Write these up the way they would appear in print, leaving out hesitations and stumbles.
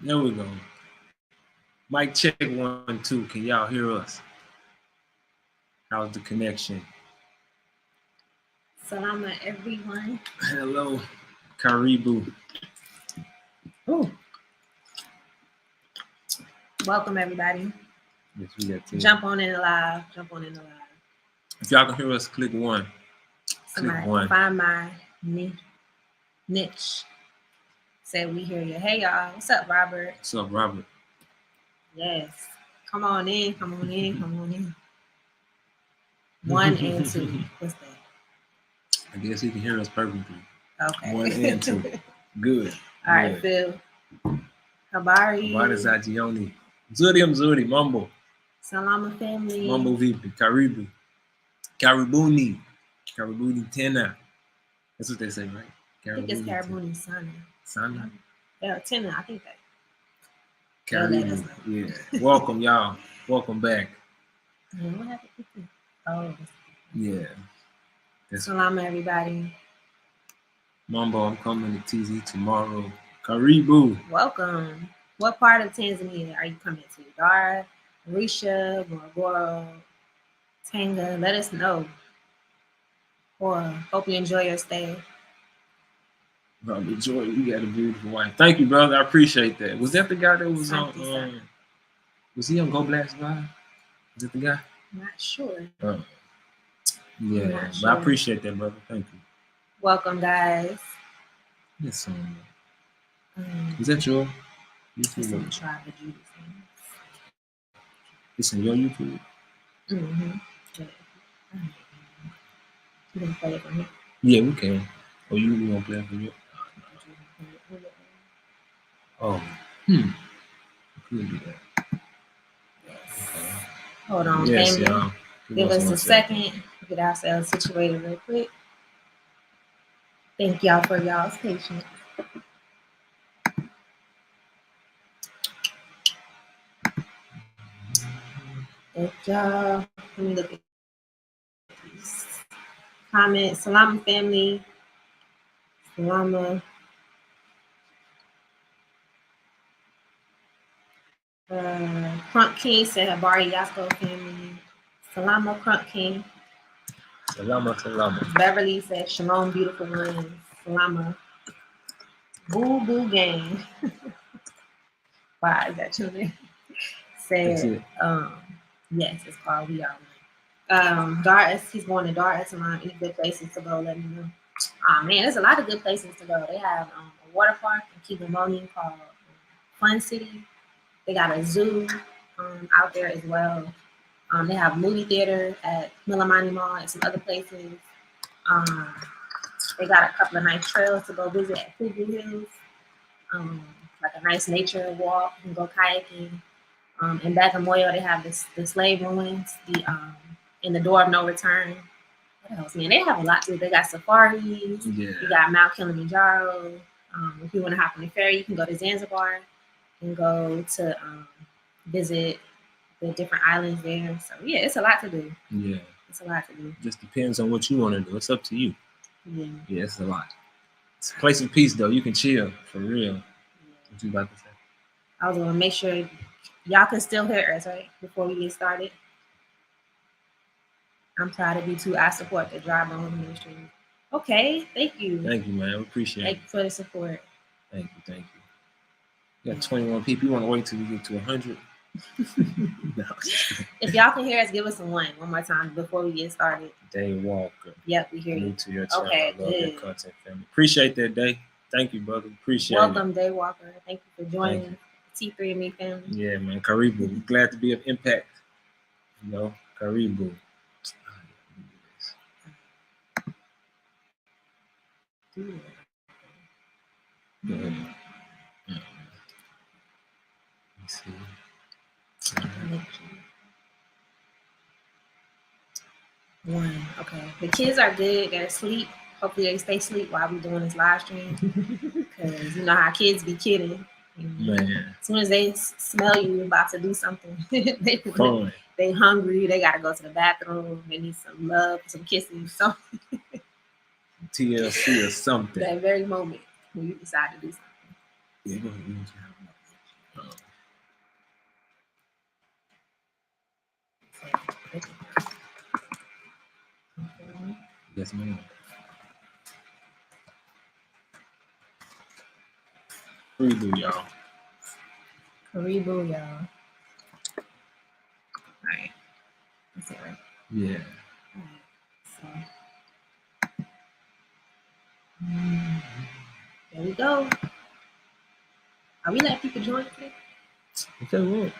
There we go. Mic check 1, 2. Can y'all hear us? How's the connection? Salama, everyone. Hello, Karibu. Ooh. Welcome, everybody. Yes, we got 10. Jump on in the live. If y'all can hear us, click 1. Somebody find my niche. Say we hear you. Hey, y'all. What's up, Robert? What's up, Robert? Yes. Come on in. 1 and 2. What's that? I guess he can hear us perfectly. Okay. 1 and 2. Good. All right, Phil. Habari. Habari za jioni. Mzuri, mambo. Salama family. Mambo vipi. Karibu. Karibuni tena. That's what they say, right? I think it's Karibuni Sana. Yeah, tena. I think that. Karibu. Yeah. Welcome, y'all. Welcome back. Yeah, what happened? Oh. Yeah. Salama, everybody. Mambo, I'm coming to TZ tomorrow. Karibu. Welcome. What part of Tanzania are you coming to? Dar, Arusha, Morogoro, Tanga? Let us know. Or hope you enjoy your stay. Bro, enjoy. You got a beautiful wife. Thank you, brother. I appreciate that. Was that the guy that was on? Was he on Go Blast Live? Is that the guy? Not sure. Yeah, but I appreciate that, brother. Thank you. Welcome, guys. Yes, is that your YouTube? It's in your YouTube? Mm-hmm. You can play it from here? Yeah, we can. Oh, you want to play it from here? Oh. We could do that. Okay. Hold on, yes, family. Y'all. Give us a second. Get ourselves situated real quick. Thank y'all for y'all's patience. Thank y'all. Let me look at these comments. Salama family. Salama. Crunk King said Habari Yasko family. Salama Crunk King. Salama. Beverly said Shalom beautiful ones. Salama. Boo Boo Gang. Why is that your name? Said yes, it's called We Are One. Darts, he's going to Darts Salon. Any good places to go, let me know. Oh man, there's a lot of good places to go. They have a water park in Kigamboni called Fun City. They got a zoo out there as well. They have a movie theater at Millamani Mall and some other places. They got a couple of nice trails to go visit at Fugu Hills. Like a nice nature walk. You can go kayaking. In Bagamoyo, they have the slave ruins, in the Door of No Return. What else, man? They have a lot to do. They got safaris. Yeah. You got Mount Kilimanjaro. If you want to hop on the ferry, you can go to Zanzibar and go to visit the different islands there. So yeah, it's a lot to do. Yeah. It's a lot to do. Just depends on what you want to do. It's up to you. Yeah. Yeah, it's a lot. It's a place of peace though. You can chill for real. Yeah. What you about to say? I was gonna make sure y'all can still hear us, right? Before we get started. I'm proud of you too. I support the Dry Bone Ministry. Okay, thank you. Thank you, man. We appreciate it. Thank you for the support. Thank you. You got 21 people. You want to wait till we get to 100? No. If y'all can hear us, give us a one more time before we get started. Day Walker. Yep, we hear you. New to your channel. Okay, I love your content, family. Appreciate that, Day. Thank you, brother. Appreciate it. Welcome, Day Walker. Thank you for joining T3 and Me family. Yeah, man. Karibu. We're glad to be of impact. You know, Karibu. Yeah. Let's see. One. Okay. The kids are good. They're asleep. Hopefully they stay asleep while we're doing this live stream. Because you know how kids be kidding. Man. As soon as they smell you about to do something, they hungry. They got to go to the bathroom. They need some love, some kisses, something. TLC or something. That very moment when you decide to do something. Yeah, go ahead. Yes, ma'am. Karibu, y'all. Karibu, y'all. All right. That's it, right? Yeah. All right. So, there we go. Are we letting people join today? Okay, what?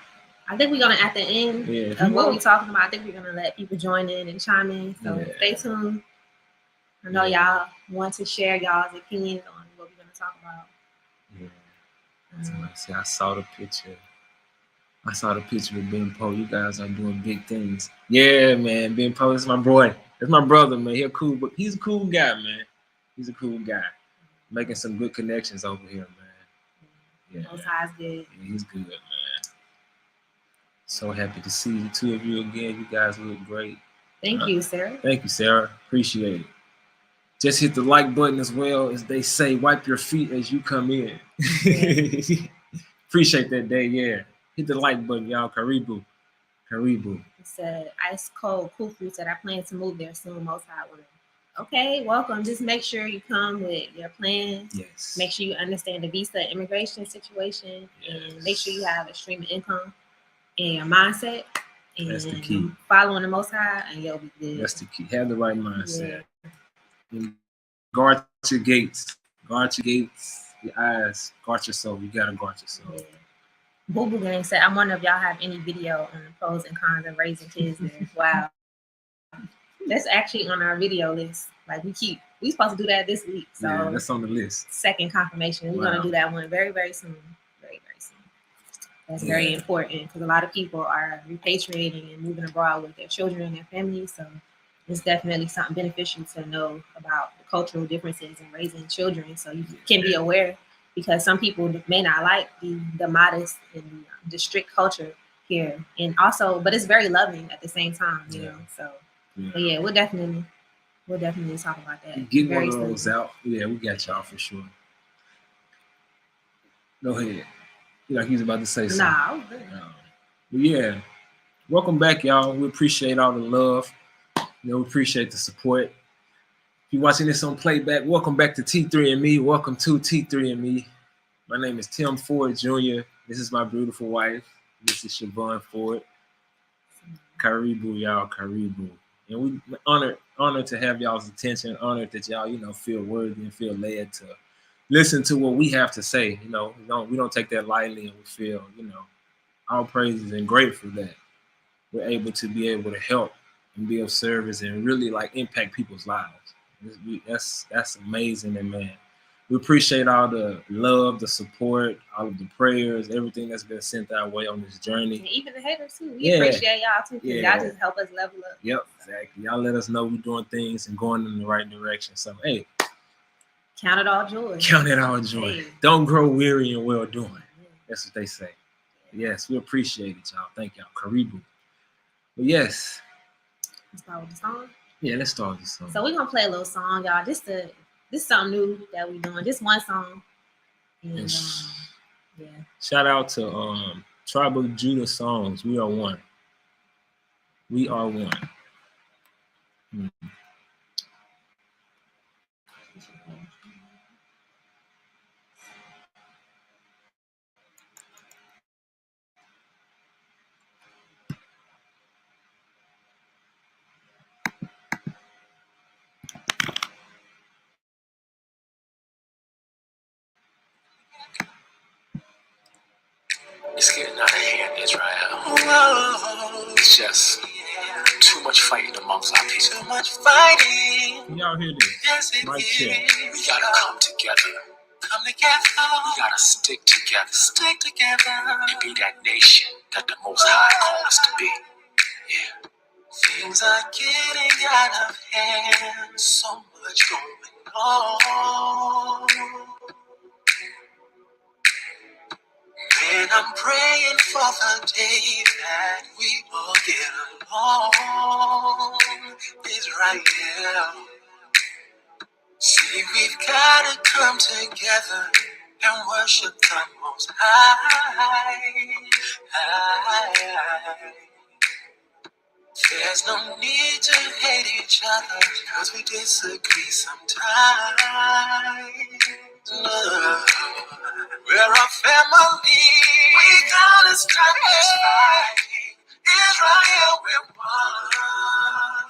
I think we're gonna at the end of what we're talking about. I think we're gonna let people join in and chime in. So stay tuned. I know y'all want to share y'all's opinions on what we're gonna talk about. Yeah. See, I saw the picture. I saw the picture with Ben Poe. You guys are doing big things. Yeah, man. Ben Poe is my boy. That's my brother, man. He's cool, but he's a cool guy, man. He's a cool guy. Making some good connections over here, man. Yeah. Most High's good. Yeah, he's good, man. So happy to see the two of you again. You guys look great. Thank you, Sarah. Thank you, Sarah. Appreciate it. Just hit the like button as well, as they say, wipe your feet as you come in. Yeah. Appreciate that day, yeah. Hit the like button, y'all. Karibu. Karibu. It said, Ice Cold Kufu said, I plan to move there soon, Most High willing. Okay, welcome. Just make sure you come with your plan. Yes. Make sure you understand the visa immigration situation. Yes. And make sure you have a stream of income and your mindset. And that's the key. Following the Most High, and you'll be good. That's the key. Have the right mindset. Yeah. Guard your gates. Guard your gates, your eyes. Guard your soul. You gotta guard your soul. Yeah. Boo Boo Gang said, I wonder if y'all have any video on the pros and cons of raising kids there. Wow. That's actually on our video list. Like we supposed to do that this week. So yeah, that's on the list. Second confirmation. We're gonna do that one very, very soon. Very, very soon. That's very important because a lot of people are repatriating and moving abroad with their children and their families. So it's definitely something beneficial to know about the cultural differences in raising children, so you can be aware. Because some people may not like the modest and the strict culture here, and also, but it's very loving at the same time, you know. So, but yeah, we'll definitely talk about that. Get one of those out. Yeah, we got y'all for sure. Go ahead. Like he's about to say something. Nah, I was good. But yeah, welcome back, y'all. We appreciate all the love. You know, we appreciate the support. If you're watching this on playback, welcome back to T3andMe. Welcome to T3andMe. My name is Tim Ford Jr. This is my beautiful wife. This is Chavonford. Karibu, y'all. Karibu. And we honored to have y'all's attention. Honored that y'all, feel worthy and feel led to listen to what we have to say. We don't take that lightly, and we feel, all praises and grateful that we're able to help and be of service and really impact people's lives. That's amazing, and man, we appreciate all the love, the support, all of the prayers, everything that's been sent our way on this journey. And even the haters too. We appreciate y'all too. Y'all just help us level up. Yep, exactly. Y'all let us know we're doing things and going in the right direction. So hey, count it all joy. Count it all joy. Hey. Don't grow weary in well doing. That's what they say. Yes, we appreciate it, y'all. Thank y'all. Karibu. But yes. Let's start with the song. Yeah, let's start with the song. So we're gonna play a little song, y'all. This is something new that we're doing. Just one song. And shout out to Tribe of Judah Songs. We are one. We are one. It's getting out of hand, Israel. It's just too much fighting amongst our people. Too much fighting. Y'all hear this? Yes, it is. We gotta come together. Come together. We gotta stick together. Stick together. And be that nation that the Most High called us to be. Yeah. Things are getting out of hand. So much going on. And I'm praying for the day that we all get along. Israel. See, we've gotta come together and worship the Most High. There's no need to hate each other, cause we disagree sometimes. No. We're a family. We gotta stop this fighting. Israel, we're one.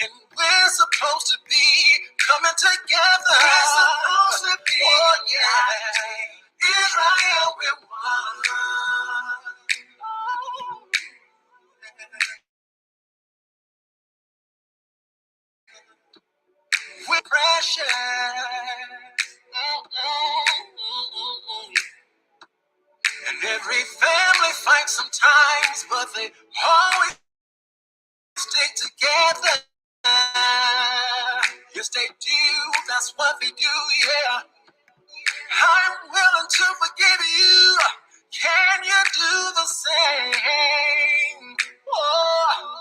And we're supposed to be coming together. We're supposed to be. Oh, yeah. Israel, we're one. We're precious. And every family fights sometimes, but they always stick together. Yes, they do. That's what they do, yeah. I'm willing to forgive you. Can you do the same? Oh,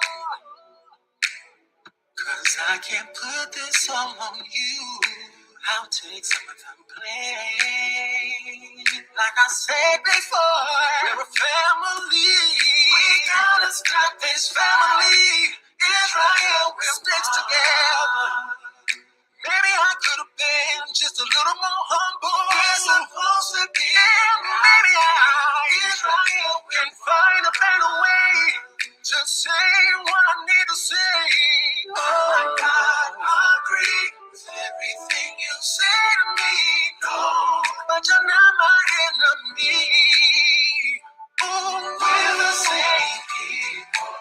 'cause I can't put this all on you. I'll take some of the blame. Like I said before, we're a family. We gotta stop this family. Israel sticks together. Maybe I could have been just a little more humble. We're supposed to be. And maybe Israel can find a better way to say what I need to say. Oh my God, I agree with everything you say to me. No, but you're not my enemy. Oh, we're the same people.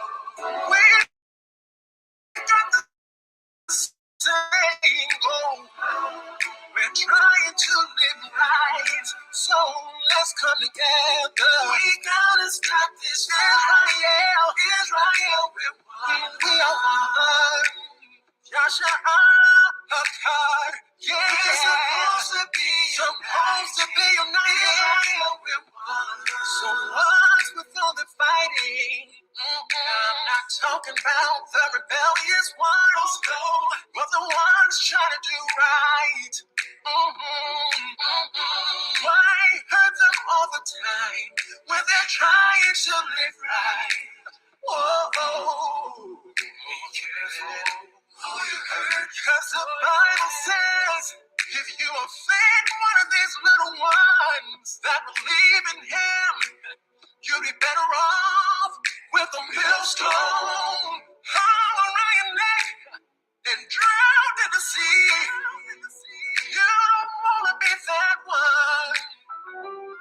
We're the same goal. We're trying to live right, so let's come together. We gotta stop this Israel, we're one. We are one. Yasha Akar, yeah. We're supposed to be united. We're one. So what's with all the fighting? I'm not talking about the rebellious ones, no, but the ones trying to do right. Why hurt them all the time when they're trying to live right? Whoa, be careful who you hurt, 'cause the Bible says if you offend one of these little ones that believe in Him, you'll be better off with a millstone all around your neck and drowned in the sea. You don't want to be that one.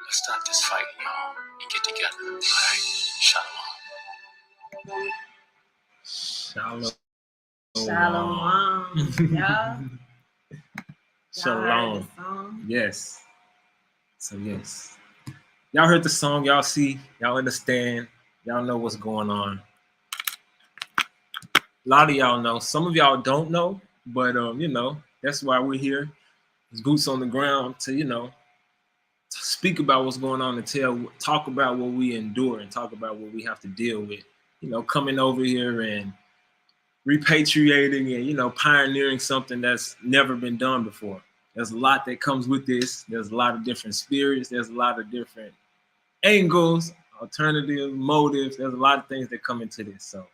Let's stop this fight, y'all, and get together. All right, shalom. Shalom. Y'all. Shalom. Yes. So yes. Y'all heard the song, y'all see, y'all understand, y'all know what's going on. A lot of y'all know. Some of y'all don't know, but you know, that's why we're here. It's boots on the ground to, you know, to speak about what's going on and talk about what we endure and talk about what we have to deal with. You know, coming over here and repatriating and, you know, pioneering something that's never been done before. There's a lot that comes with this. There's a lot of different spirits. There's a lot of different angles, alternative motives. There's a lot of things that come into this. So,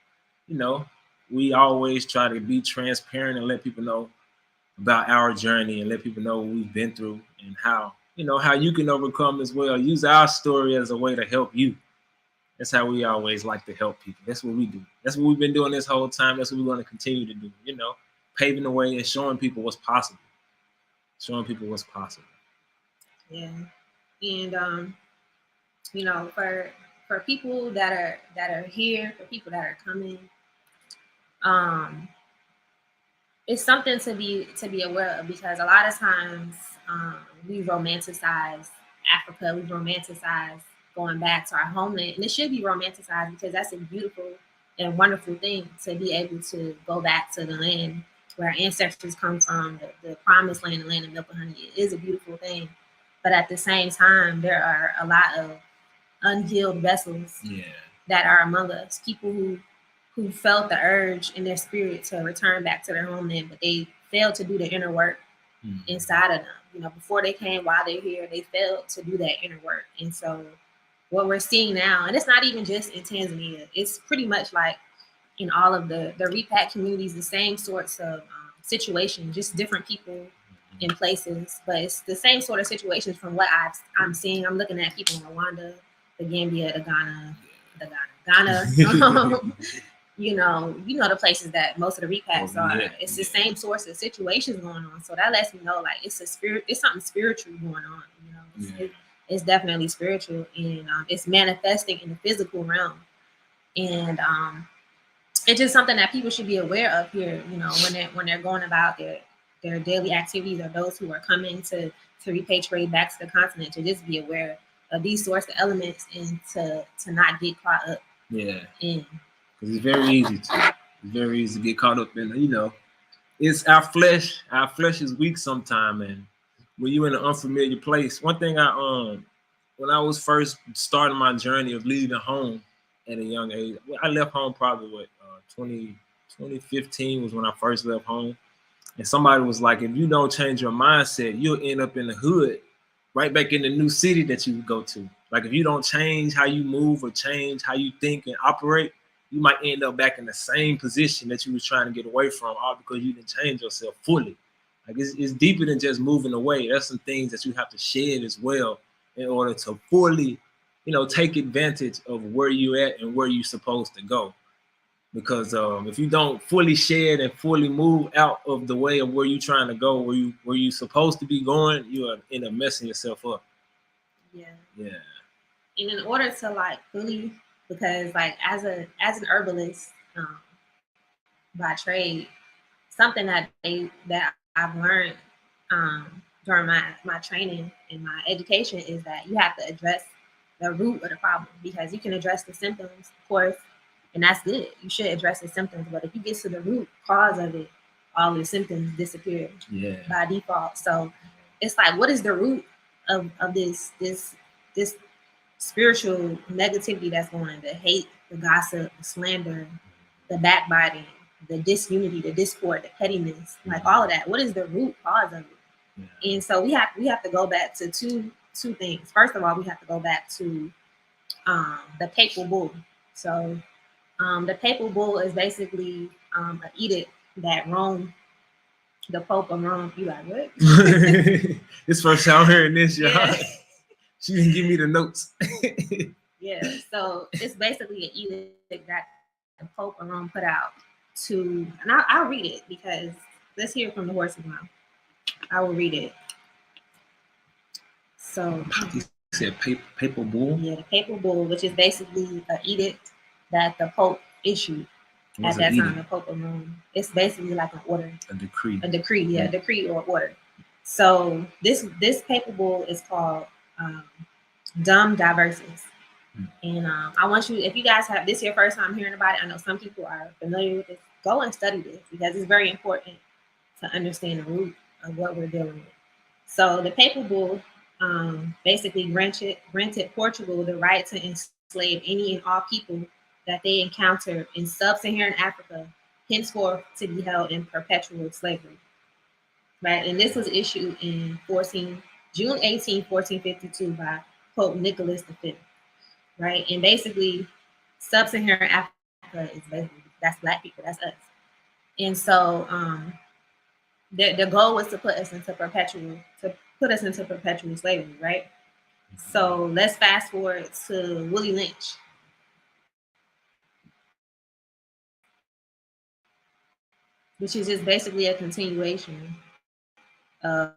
you know, we always try to be transparent and let people know about our journey and let people know what we've been through and how, you know, how you can overcome as well. Use our story as a way to help you. That's how we always like to help people. That's what we do. That's what we've been doing this whole time. That's what we're going to continue to do, you know, paving the way and showing people what's possible. Showing people what's possible. Yeah. And you know, for people that are here, for people that are coming, it's something to be aware of, because a lot of times we romanticize Africa, we romanticize going back to our homeland, and it should be romanticized because that's a beautiful and wonderful thing to be able to go back to the land where our ancestors come from, the promised land, the land of milk and honey. It is a beautiful thing, but at the same time, there are a lot of unhealed vessels that are among us, people who felt the urge in their spirit to return back to their homeland, but they failed to do the inner work inside of them. before they came, while they're here, they failed to do that inner work. And so what we're seeing now, and it's not even just in Tanzania, it's pretty much like in all of the Repat communities, the same sorts of situations, just different people in places, but it's the same sort of situations from what I'm seeing. I'm looking at people in Rwanda, the Gambia, the Ghana. The places that most of the repacks are. It's the same sorts of situations going on. So that lets me know, like, it's something spiritual going on. It's definitely spiritual, and it's manifesting in the physical realm. And it's just something that people should be aware of here. When they're going about their daily activities, or those who are coming to repatriate back to the continent, to just be aware of these sorts of elements and to not get caught up. Yeah. Because it's very easy to get caught up in, it's our flesh. Our flesh is weak sometimes, and when you're in an unfamiliar place. One thing when I was first starting my journey of leaving home at a young age, I left home probably 2015 was when I first left home. And somebody was like, if you don't change your mindset, you'll end up in the hood, right back in the new city that you would go to. Like, if you don't change how you move or change how you think and operate, you might end up back in the same position that you was trying to get away from, all because you didn't change yourself fully. Like, it's deeper than just moving away. There's some things that you have to shed as well in order to fully, take advantage of where you're at and where you're supposed to go. Because if you don't fully shed and fully move out of the way of where you're trying to go, where you're supposed to be going, you end up messing yourself up. Yeah. Yeah. And in order to fully, because as an herbalist by trade, something that I've learned during my training and my education is that you have to address the root of the problem, because you can address the symptoms, of course, and that's good. You should address the symptoms, but if you get to the root cause of it, all the symptoms disappear by default. So it's like, what is the root of this spiritual negativity that's going on? The hate, the gossip, the slander, the backbiting, the disunity, the discord, the pettiness, all of that. What is the root cause of it? Yeah. And so we have to go back to two things. First of all, we have to go back to the papal bull. So the papal bull is basically an edict that Rome, the Pope of Rome, you like, what? This first time hearing this, y'all. Yeah. She didn't give me the notes. Yeah, so it's basically an edict that the Pope of Rome put out to, and I'll read it, because let's hear it from the horse's mouth. I will read it. So you said papal bull? Yeah, the papal bull, which is basically an edict that the Pope issued at that time, the Pope of Rome. It's basically like an order. A decree. A decree, a decree or order. So this papal bull is called Dum Diversis. And I want you, if you guys have this your first time hearing about it, I know some people are familiar with this, go and study this, because it's very important to understand the root of what we're dealing with. So the papal bull basically granted Portugal the right to enslave any and all people that they encountered in sub-Saharan Africa, henceforth to be held in perpetual slavery. Right, and this was issued in June 18, 1452 by Pope Nicholas V. Right, and basically sub-Saharan Africa is basically, that's Black people, that's us. And so the goal was to put us into perpetual slavery, right? So let's fast forward to Willie Lynch. Which is just basically a continuation of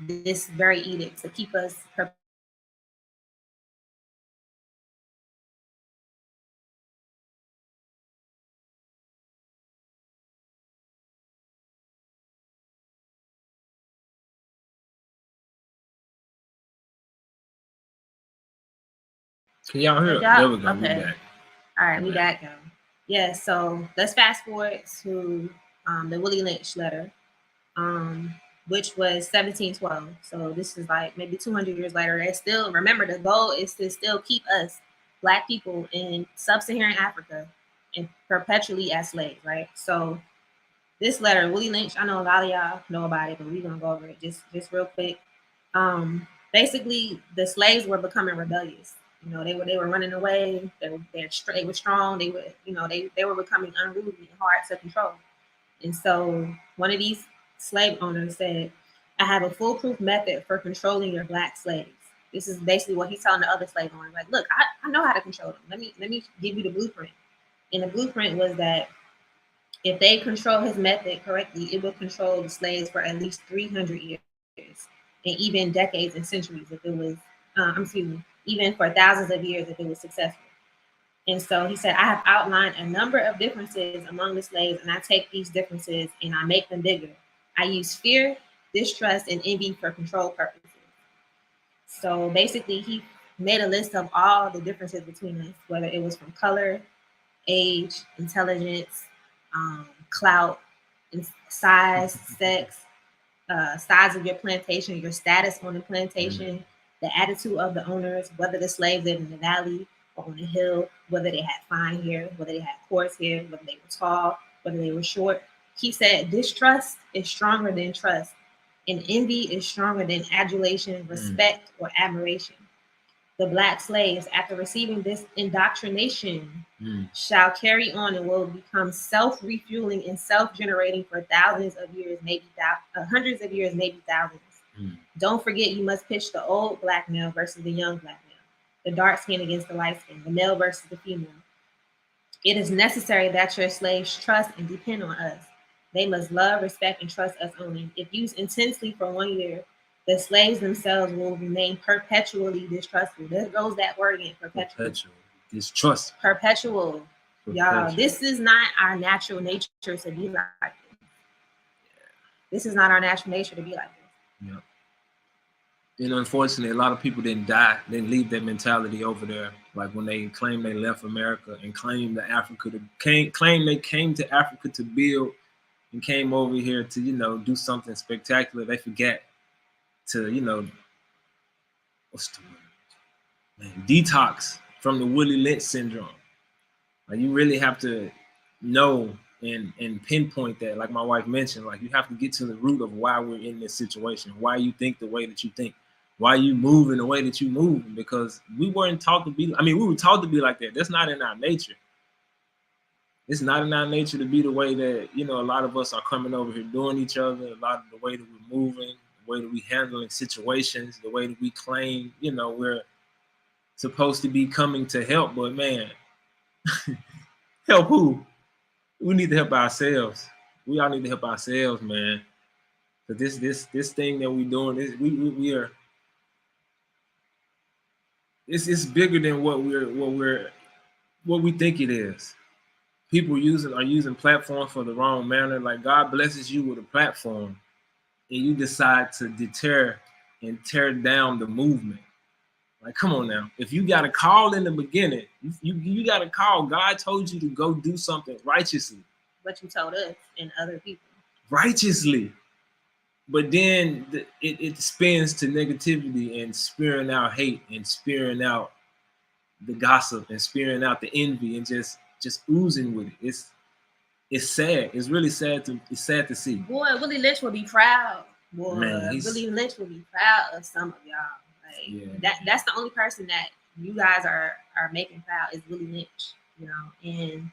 this very edict to keep us Can y'all hear? There we go. Okay. We back. All right, we back now. Yeah, so let's fast forward to the Willie Lynch letter, which was 1712. So this is like maybe 200 years later. They still, remember, the goal is to still keep us Black people in sub-Saharan Africa and perpetually as slaves, right? So this letter, Willie Lynch, I know a lot of y'all know about it, but we're gonna go over it just real quick. Basically, the slaves were becoming rebellious. You know, they were running away. They were strong. They were, you know, they were becoming unruly and hard to control. And so one of these slave owners said, "I have a foolproof method for controlling your black slaves." This is basically what he's telling the other slave owners. Like, look, I know how to control them. Let me give you the blueprint. And the blueprint was that if they control his method correctly, it will control the slaves for at least 300 years, and even decades and centuries if it was, even for thousands of years if it was successful. And so he said, I have outlined a number of differences among the slaves, and I take these differences and I make them bigger. I use fear, distrust, and envy for control purposes. So basically, he made a list of all the differences between us, whether it was from color, age, intelligence, clout, size, sex, size of your plantation, your status on the plantation, the attitude of the owners, whether the slaves lived in the valley or on the hill, whether they had fine hair, whether they had coarse hair, whether they were tall, whether they were short. He said distrust is stronger than trust, and envy is stronger than adulation, respect, or admiration. The black slaves, after receiving this indoctrination, shall carry on and will become self-refueling and self-generating for thousands of years, maybe hundreds of years, maybe thousands. Don't forget, you must pitch the old black male versus the young black male, the dark skin against the light skin, the male versus the female. It is necessary that your slaves trust and depend on us. They must love, respect, and trust us only. If used intensely for 1 year, the slaves themselves will remain perpetually distrustful. There goes that word again, perpetual. Distrust. Perpetual. Y'all, this is not our natural nature to be like this. This is not our natural nature to be like this. Yeah. And unfortunately, a lot of people didn't leave that mentality over there. Like when they claim they left America and claim they came to Africa to build and came over here to, you know, do something spectacular. They forget to, you know, what's the word? Man, detox from the Willie Lynch syndrome. Like you really have to know and pinpoint that, like my wife mentioned, like you have to get to the root of why we're in this situation, why you think the way that you think, why you move in the way that you move, because we weren't taught to be, we were taught to be like that. That's not in our nature. It's not in our nature to be the way that, you know, a lot of us are coming over here doing each other, a lot of the way that we're moving, the way that we handling situations, the way that we claim, you know, we're supposed to be coming to help, but man, help who? We need to help ourselves. We all need to help ourselves, man. But this thing that we're doing, we are. It's bigger than what we think it is. People are using platforms for the wrong manner. Like God blesses you with a platform, and you decide to deter and tear down the movement. Like, come on now. If you got a call in the beginning, you got a call. God told you to go do something righteously. What you told us and other people. Righteously. But then it spins to negativity and spearing out hate and spearing out the gossip and spearing out the envy and just oozing with it. It's sad. It's really sad to see. Boy, Willie Lynch will be proud. Boy, Man, Willie Lynch will be proud of some of y'all. Like that's the only person that you guys are making proud is Willie Lynch, you know, and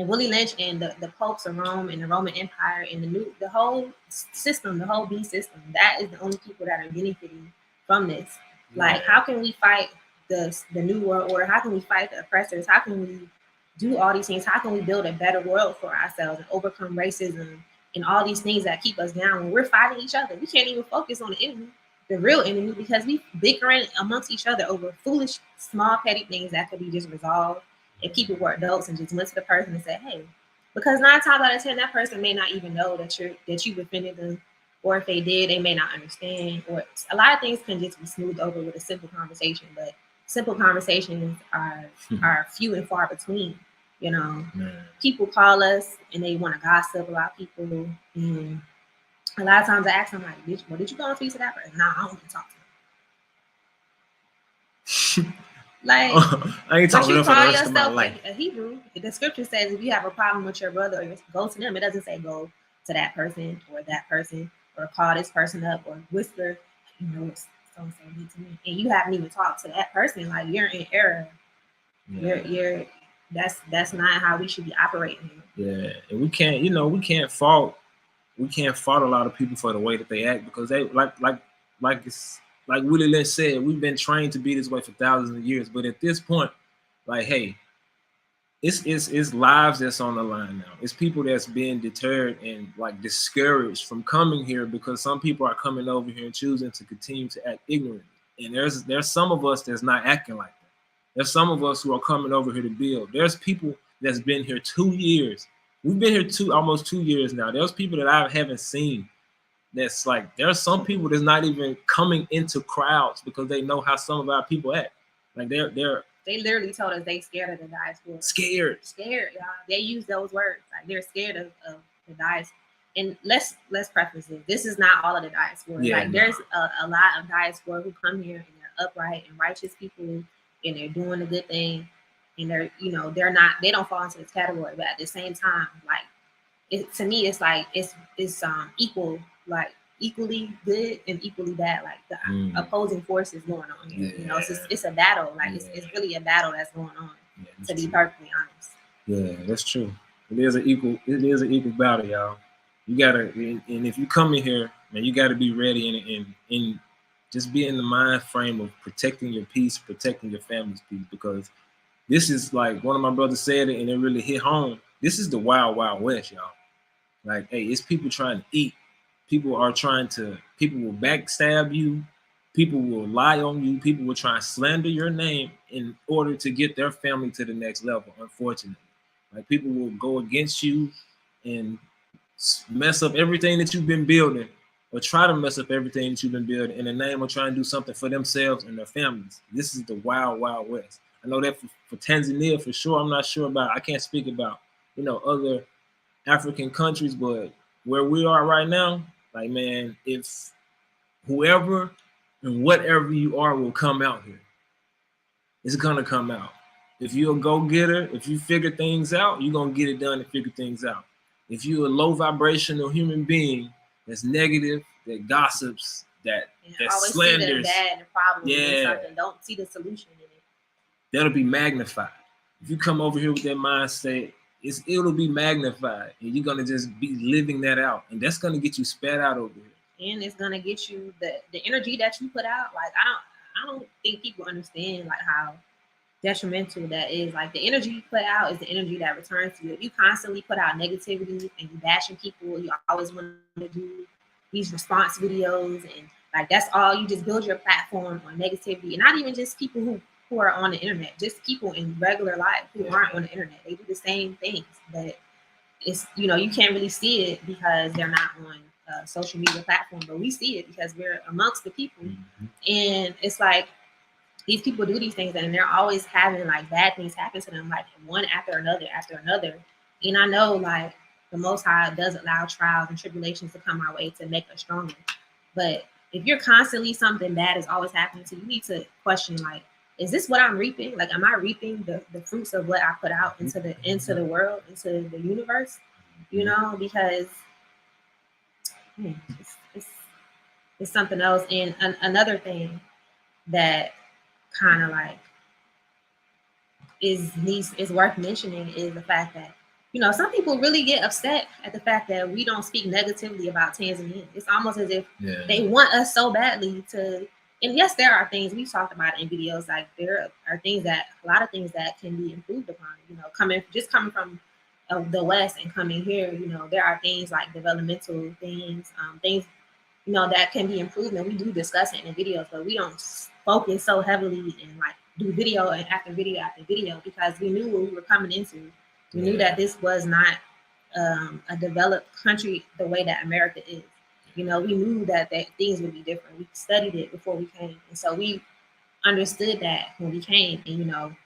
Willie Lynch and the popes of Rome and the Roman Empire and the whole system, the whole beast system. That is the only people that are benefiting from this. Like, how can we fight the new world order? How can we fight the oppressors? How can we do all these things? How can we build a better world for ourselves and overcome racism and all these things that keep us down when we're fighting each other? We can't even focus on the enemy, the real enemy, because we bickering amongst each other over foolish, small, petty things that could be just resolved if people were adults and just went to the person and said, hey, because 9 times out of 10, that person may not even know that you've offended them, or if they did, they may not understand, or a lot of things can just be smoothed over with a simple conversation, but simple conversations are few and far between. You know, people call us and they want to gossip about people, and a lot of times I ask them, like, did you go and speak to that person? Nah, I don't want to talk to them. Like, I ain't talking but you for the call rest of my yourself life. a Hebrew. The scripture says if you have a problem with your brother, or go to them. It doesn't say go to that person, or call this person up, or whisper, you know, it's so and so did to me, and you haven't even talked to that person. Like, you're in error. Yeah. You're that's not how we should be operating here. Yeah, and we can't fault a lot of people for the way that they act, because they like Willie Lynch said, we've been trained to be this way for thousands of years. But at this point, like, hey, it's lives that's on the line now. It's people that's being deterred and like discouraged from coming here, because some people are coming over here and choosing to continue to act ignorant. And there's some of us that's not acting like that. There's some of us who are coming over here to build. There's people that's been here 2 years. We've been here almost 2 years now. There's people that I haven't seen. That's like, there's some people that's not even coming into crowds because they know how some of our people act. Like they literally told us they scared of the diaspora. Scared, y'all. They use those words. Like, they're scared of the diaspora. And let's preface it. This is not all of the diaspora. Yeah, like, there's a lot of diaspora who come here and they're upright and righteous people, and they're doing a good thing, and they don't fall into this category. But at the same time, like, to me, it's like it's equal, like equally good and equally bad. Like, the opposing forces going on here. Yeah. You know, it's a battle. Like, it's really a battle that's going on. Yeah, to be perfectly honest. Yeah, that's true. It is an equal battle, y'all. You gotta, and if you come in here, man, you gotta be ready and just be in the mind frame of protecting your peace, protecting your family's peace, because this is, like one of my brothers said it, and it really hit home. This is the wild, wild west, y'all. Like, hey, it's people trying to eat. People will backstab you. People will lie on you. People will try and slander your name in order to get their family to the next level, unfortunately. Like, people will go against you and mess up everything that you've been building, or try to mess up everything that you've been building in the name of trying to do something for themselves and their families. This is the wild, wild west. I know that for Tanzania, for sure. I'm not sure I can't speak about, other African countries, but where we are right now, like, man, if whoever and whatever you are will come out here, it's gonna come out. If you're a go-getter, if you figure things out, you're gonna get it done and figure things out. If you're a low vibrational human being that's negative, that gossips, that slanders, see the bad and the problem in something, don't see the solution in it, that'll be magnified. If you come over here with that mindset, it'll be magnified, and you're gonna just be living that out, and that's gonna get you spat out over here. And it's gonna get you the energy that you put out. Like, I don't think people understand, like, how detrimental that is. Like, the energy you put out is the energy that returns to you. If you constantly put out negativity and you bashing people, you always want to do these response videos, and like, that's all, you just build your platform on negativity. And not even just people who are on the internet, just people in regular life who aren't on the internet. They do the same things, but it's, you can't really see it because they're not on social media platform, but we see it because we're amongst the people. Mm-hmm. And it's like, these people do these things, and they're always having, like, bad things happen to them, like, one after another. And I know, like, the Most High does allow trials and tribulations to come our way to make us stronger. But if you're constantly, something bad is always happening to you, you need to question, like, is this what I'm reaping? Like, am I reaping the fruits of what I put out into the world, into the universe? Because it's something else. And another thing that kind of like is worth mentioning is the fact that, some people really get upset at the fact that we don't speak negatively about Tanzania. It's almost as if they want us so badly to. And yes, there are things we've talked about in videos. Like, there are a lot of things that can be improved upon. Coming from the West and coming here, there are things like developmental things, that can be improved, and we do discuss it in the videos, but we don't focus so heavily and, like, do video after video after video, because we knew what we were coming into. We knew that this was not a developed country the way that America is. We knew that things would be different. We studied it before we came, and so we understood that when we came. And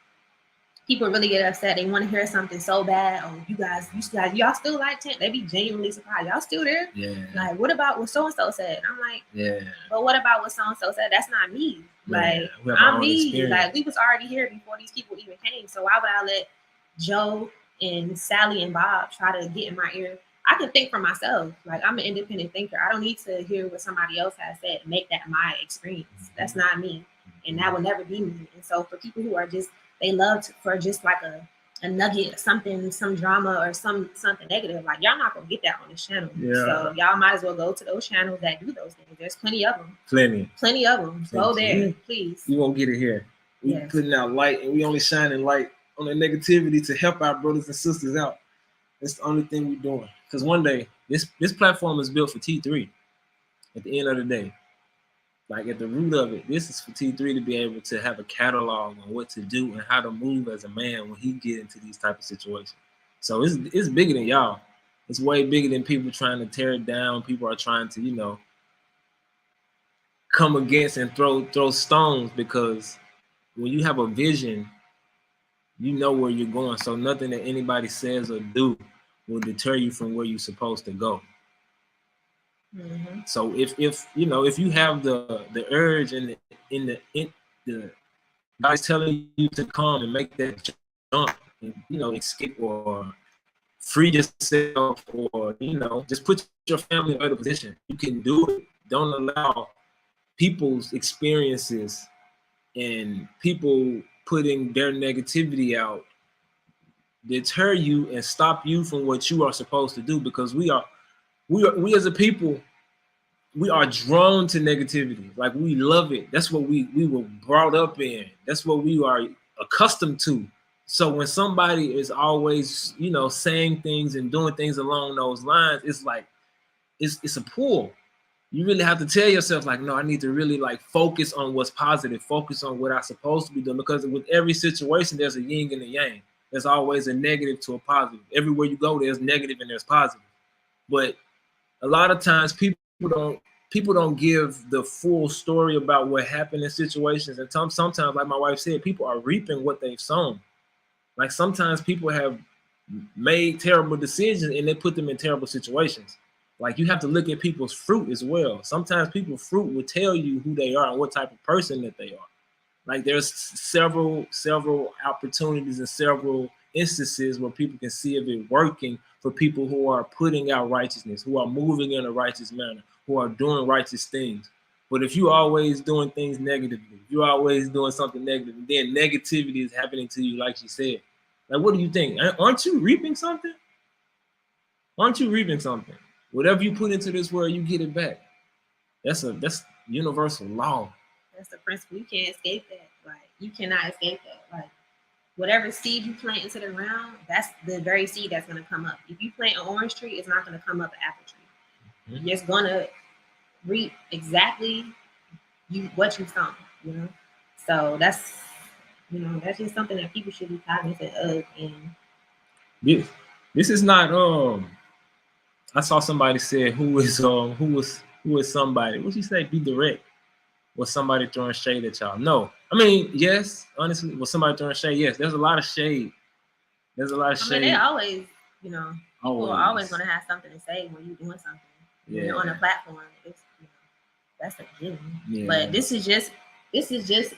people really get upset. They want to hear something so bad. Oh, you guys, y'all still like Tent? They be genuinely surprised. Y'all still there? Yeah. Like, what about what so and so said? And I'm like, but what about what so and so said? That's not me. Like, I'm me. Experience. Like, we was already here before these people even came. So why would I let Joe and Sally and Bob try to get in my ear I can think for myself. Like, I'm an independent thinker. I don't need to hear what somebody else has said and make that my experience. That's not me, and that will never be me. And so for people who are just, they love for just like a nugget, something, some drama or something negative, like, y'all not gonna get that on this channel. Yeah. So y'all might as well go to those channels that do those things. There's plenty of them. Plenty of them. Go there, please. You won't get it here. We putting out light, and we only shining light on the negativity to help our brothers and sisters out. That's the only thing we're doing. Because one day, this platform is built for T3. At the end of the day, like at the root of it, this is for T3 to be able to have a catalog on what to do and how to move as a man when he get into these type of situations. So it's bigger than y'all. It's way bigger than people trying to tear it down. People are trying to, you know, come against and throw stones, because when you have a vision, you know where you're going. So nothing that anybody says or do will deter you from where you're supposed to go. So if you know, if you have the urge and the God's telling you to come and make that jump and, you know, escape or free yourself, or, you know, just put your family in a better position, you can do it. Don't allow people's experiences and people putting their negativity out deter you and stop you from what you are supposed to do, because we as a people, we are drawn to negativity. Like, we love it. That's what we were brought up in. That's what we are accustomed to. So when somebody is always, you know, saying things and doing things along those lines, it's like, it's a pull. You really have to tell yourself, like, no, I need to really, like, focus on what's positive, focus on what I'm supposed to be doing, because with every situation, there's a yin and a yang. There's always a negative to a positive. Everywhere you go, there's negative and there's positive. But a lot of times people don't give the full story about what happened in situations. And sometimes, like my wife said, people are reaping what they've sown. Like, sometimes people have made terrible decisions and they put them in terrible situations. Like, you have to look at people's fruit as well. Sometimes people's fruit will tell you who they are and what type of person that they are. Like, there's several opportunities and several instances where people can see if it's working for people who are putting out righteousness, who are moving in a righteous manner, who are doing righteous things. But if you're always doing things negatively, if you're always doing something negative, and then negativity is happening to you, like she said, like, what do you think? Aren't you reaping something? Aren't you reaping something? Whatever you put into this world, you get it back. That's universal law. That's the principle. You can't escape that. Like, you cannot escape that. Like, whatever seed you plant into the ground, that's the very seed that's going to come up. If you plant an orange tree, it's not going to come up an apple tree. You're just going to reap exactly what you sown, you know? So that's, you know, that's just something that people should be cognizant of. And this is not, I saw somebody say, who is somebody? What'd you say? Be direct. Was somebody throwing shade at y'all? No. I mean, yes, honestly, was somebody throwing shade? Yes, there's a lot of shade. There's a lot of shade. I mean, they always, you know, people are always going to have something to say when you're doing something. Yeah. When you're on a platform, it's, you know, that's a given. Yeah. But this is just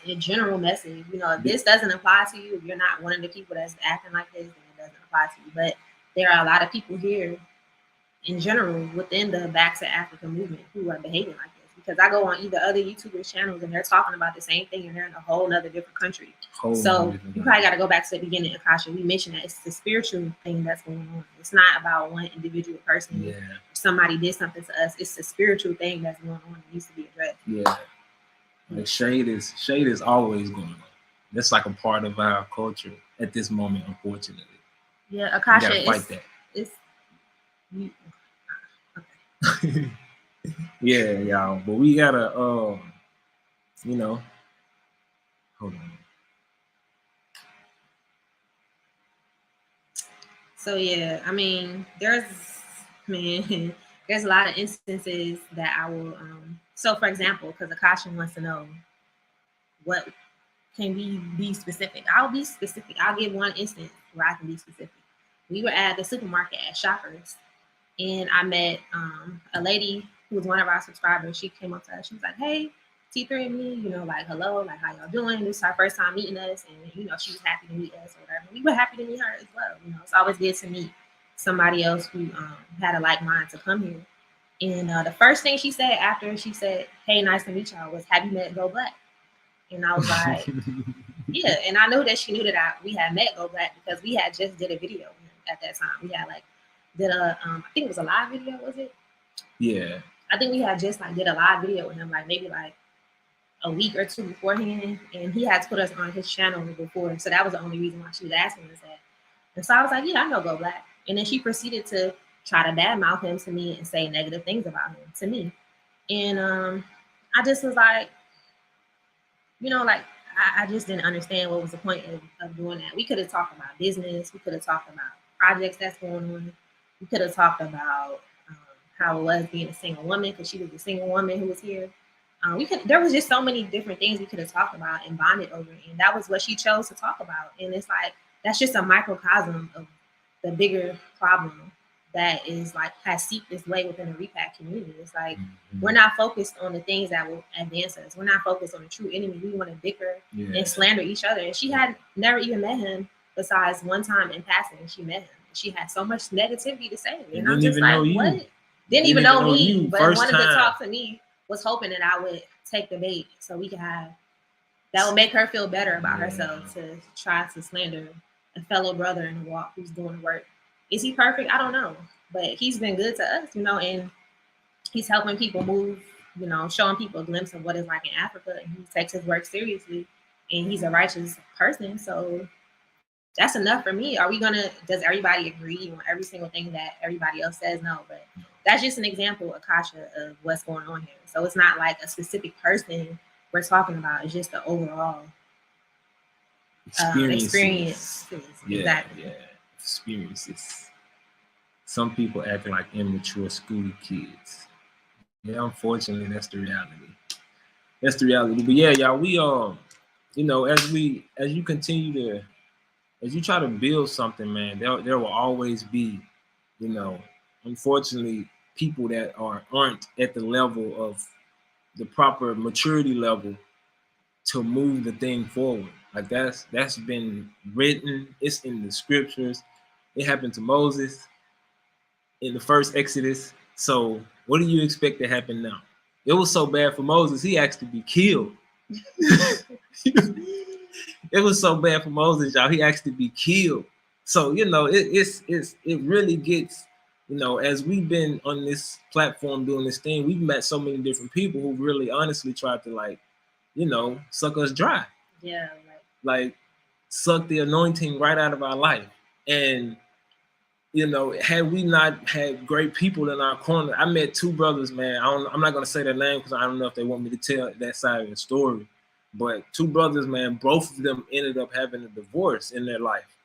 a general message. You know, if this doesn't apply to you, if you're not one of the people that's acting like this, then it doesn't apply to you. But there are a lot of people here in general within the Back to Africa movement who are behaving like this. Because I go on either other YouTubers' channels and they're talking about the same thing, and they're in a whole other different country. So you probably got to go back to the beginning, Akasha. We mentioned that it's the spiritual thing that's going on. It's not about one individual person. Yeah. Somebody did something to us. It's the spiritual thing that's going on. It needs to be addressed. Yeah. Like, shade is always going on. That's like a part of our culture at this moment, unfortunately. Yeah, Akasha, you gotta fight that. Okay. Yeah, y'all, but we gotta, you know, hold on. So yeah, I mean, there's a lot of instances that I will. So for example, because Akasha wants to know what can we be specific. I'll be specific. I'll give one instance where I can be specific. We were at the supermarket at Shoppers, and I met a lady who was one of our subscribers. She came up to us. She was like, "Hey, T3 and me, you know, like, hello, like, how y'all doing? This is our first time meeting us." And, you know, she was happy to meet us or whatever. We were happy to meet her as well. You know, it's always good to meet somebody else who had a like mind to come here. And the first thing she said after she said, "Hey, nice to meet y'all," was, "Have you met Go Black?" And I was like, "Yeah." And I knew that she knew that we had met Go Black because we had just did a video at that time. We had did a I think it was a live video, was it? Yeah. I think we had just did a live video with him maybe a week or two beforehand, and he had put us on his channel before, so that was the only reason why she was asking us that. And so I was like, "Yeah, I know Go Black." And then she proceeded to try to badmouth him to me and say negative things about him to me. And I just was like, I just didn't understand what was the point of doing that. We could have talked about business. We could have talked about projects that's going on. We could have talked about how it was being a single woman, because she was a single woman who was here. There was just so many different things we could have talked about and bonded over, and that was what she chose to talk about. And it's that's just a microcosm of the bigger problem that is has seeped its way within the Repat community. It's we're not focused on the things that will advance us. We're not focused on the true enemy. We want to bicker and slander each other. And she had never even met him, besides one time in passing. She met him. She had so much negativity to say. And I'm just like, what? Didn't even know me, but wanted to talk to me. Was hoping that I would take the bait so we could that would make her feel better about herself, to try to slander a fellow brother in the walk who's doing the work. Is he perfect? I don't know, but he's been good to us, and he's helping people move, showing people a glimpse of what it's like in Africa, and he takes his work seriously, and he's a righteous person. So that's enough for me. Does everybody agree on every single thing that everybody else says? No, but that's just an example, Akasha, of what's going on here. So it's not a specific person we're talking about. It's just the overall experience. Yeah, exactly. Yeah, experiences. Some people acting like immature school kids. Yeah, unfortunately, that's the reality. That's the reality. But yeah, y'all, we as you continue to, as you try to build something, man, there will always be, unfortunately, people that aren't at the level of the proper maturity level to move the thing forward. That's been written. It's in the scriptures. It happened to Moses in the first Exodus. So what do you expect to happen now? It was so bad for Moses, he asked to be killed. It was so bad for Moses, y'all. He asked to be killed. So it really gets, as we've been on this platform doing this thing, we've met so many different people who really honestly tried to suck us dry. Yeah. Suck the anointing right out of our life. And had we not had great people in our corner, I met two brothers, man. I'm not gonna say their name because I don't know if they want me to tell that side of the story. But two brothers, man, both of them ended up having a divorce in their life.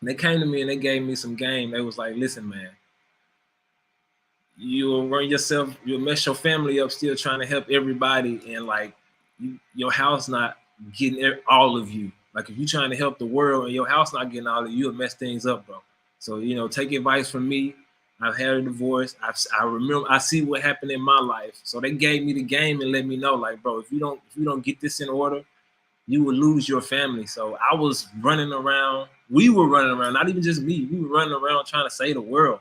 And they came to me and they gave me some game. They was like, "Listen, man, you'll run yourself, you'll mess your family up still trying to help everybody, and your house not getting all of you. If you're trying to help the world and your house not getting all of you, you'll mess things up, bro. So, take advice from me. I've had a divorce. I remember, I see what happened in my life. So they gave me the game and let me know, bro, if you don't get this in order, you will lose your family." So I was running around. We were running around, not even just me. We were running around trying to save the world,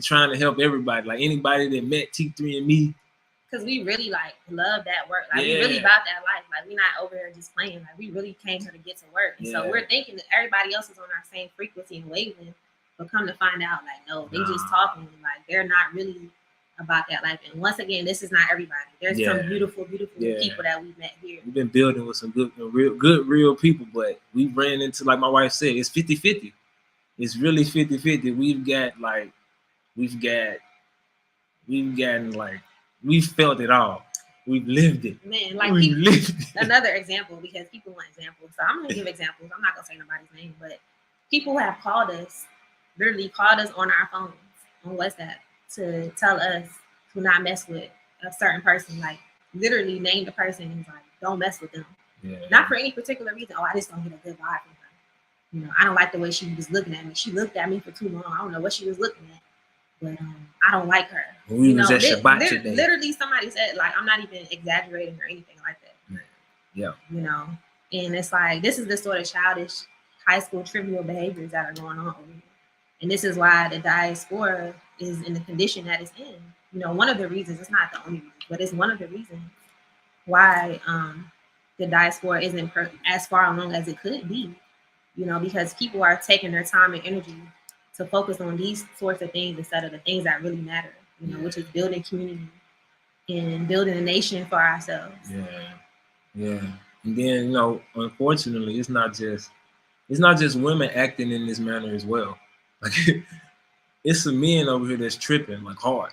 trying to help everybody, anybody that met T3 and me. Because we really love that work. We really about that life. We're not over here just playing. We really came here to get to work. And so we're thinking that everybody else is on our same frequency and wavelength. But come to find out, no, they just talking. They're not really about that life. And once again, this is not everybody. There's some beautiful, beautiful people that we've met here. We've been building with some good, real people, but we ran into, like my wife said, it's 50-50. It's really 50-50. We've felt it all. We've lived it. Man, lived it. Another example, because people want examples. So I'm going to give examples. I'm not going to say nobody's name, but people have literally called us on our phones, on WhatsApp, to tell us to not mess with a certain person. Literally name the person and don't mess with them. Yeah. Not for any particular reason. Oh, I just don't get a good vibe from her. I don't like the way she was looking at me. She looked at me for too long. I don't know what she was looking at. But I don't like her. We was at Shabbat today. Literally, somebody said, I'm not even exaggerating or anything like that. Yeah. And it's this is the sort of childish high school trivial behaviors that are going on over here. And this is why the diaspora is in the condition that it's in. You know, one of the reasons, it's not the only reason, but it's one of the reasons why the diaspora isn't as far along as it could be. You know, because people are taking their time and energy to focus on these sorts of things instead of the things that really matter, you know, which is building community and building a nation for ourselves. Yeah. And then, you know, unfortunately, it's not just women acting in this manner as well. Like it's some men over here that's tripping like hard.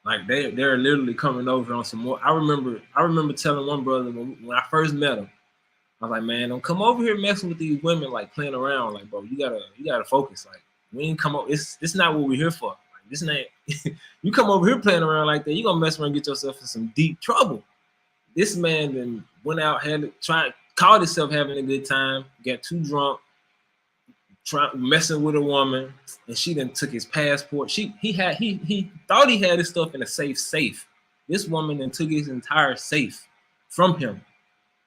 Like they're literally coming over on some more. I remember telling one brother when I first met him, I was like, man, don't come over here messing with these women, like playing around. Like, bro, you gotta focus. Like, we ain't come over. It's not what we're here for. Like, this ain't. You come over here playing around like that, you gonna mess around and get yourself in some deep trouble. This man then went out, called himself having a good time, got too drunk, messing with a woman, and she then took his passport. He thought he had his stuff in a safe. This woman then took his entire safe from him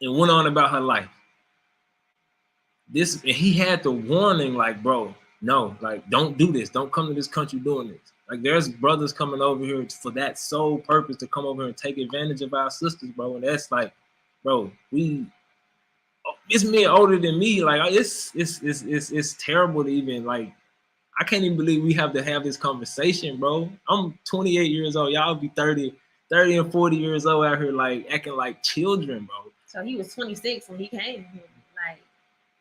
and went on about her life. And he had the warning, like, bro, no, like, don't do this. Don't come to this country doing this. Like, there's brothers coming over here for that sole purpose to come over here and take advantage of our sisters, bro. And that's like, bro, it's men older than me. Like, it's terrible to even, like, I can't even believe we have to have this conversation, bro. I'm 28 years old. Y'all be 30 and 40 years old out here, like, acting like children, bro. So he was 26 when he came here.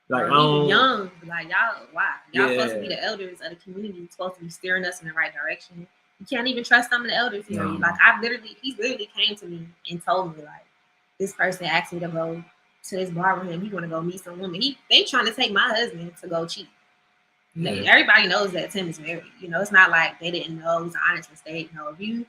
Like he was young. Like, y'all, why? Y'all supposed to be the elders of the community, supposed to be steering us in the right direction. You can't even trust some of the elders here. No. Like, he literally came to me and told me, like, this person asked me to go to this bar with him. He want to go meet some woman. They trying to take my husband to go cheat. Yeah. Everybody knows that Tim is married. You know, it's not like they didn't know. It was an honest mistake. No, if you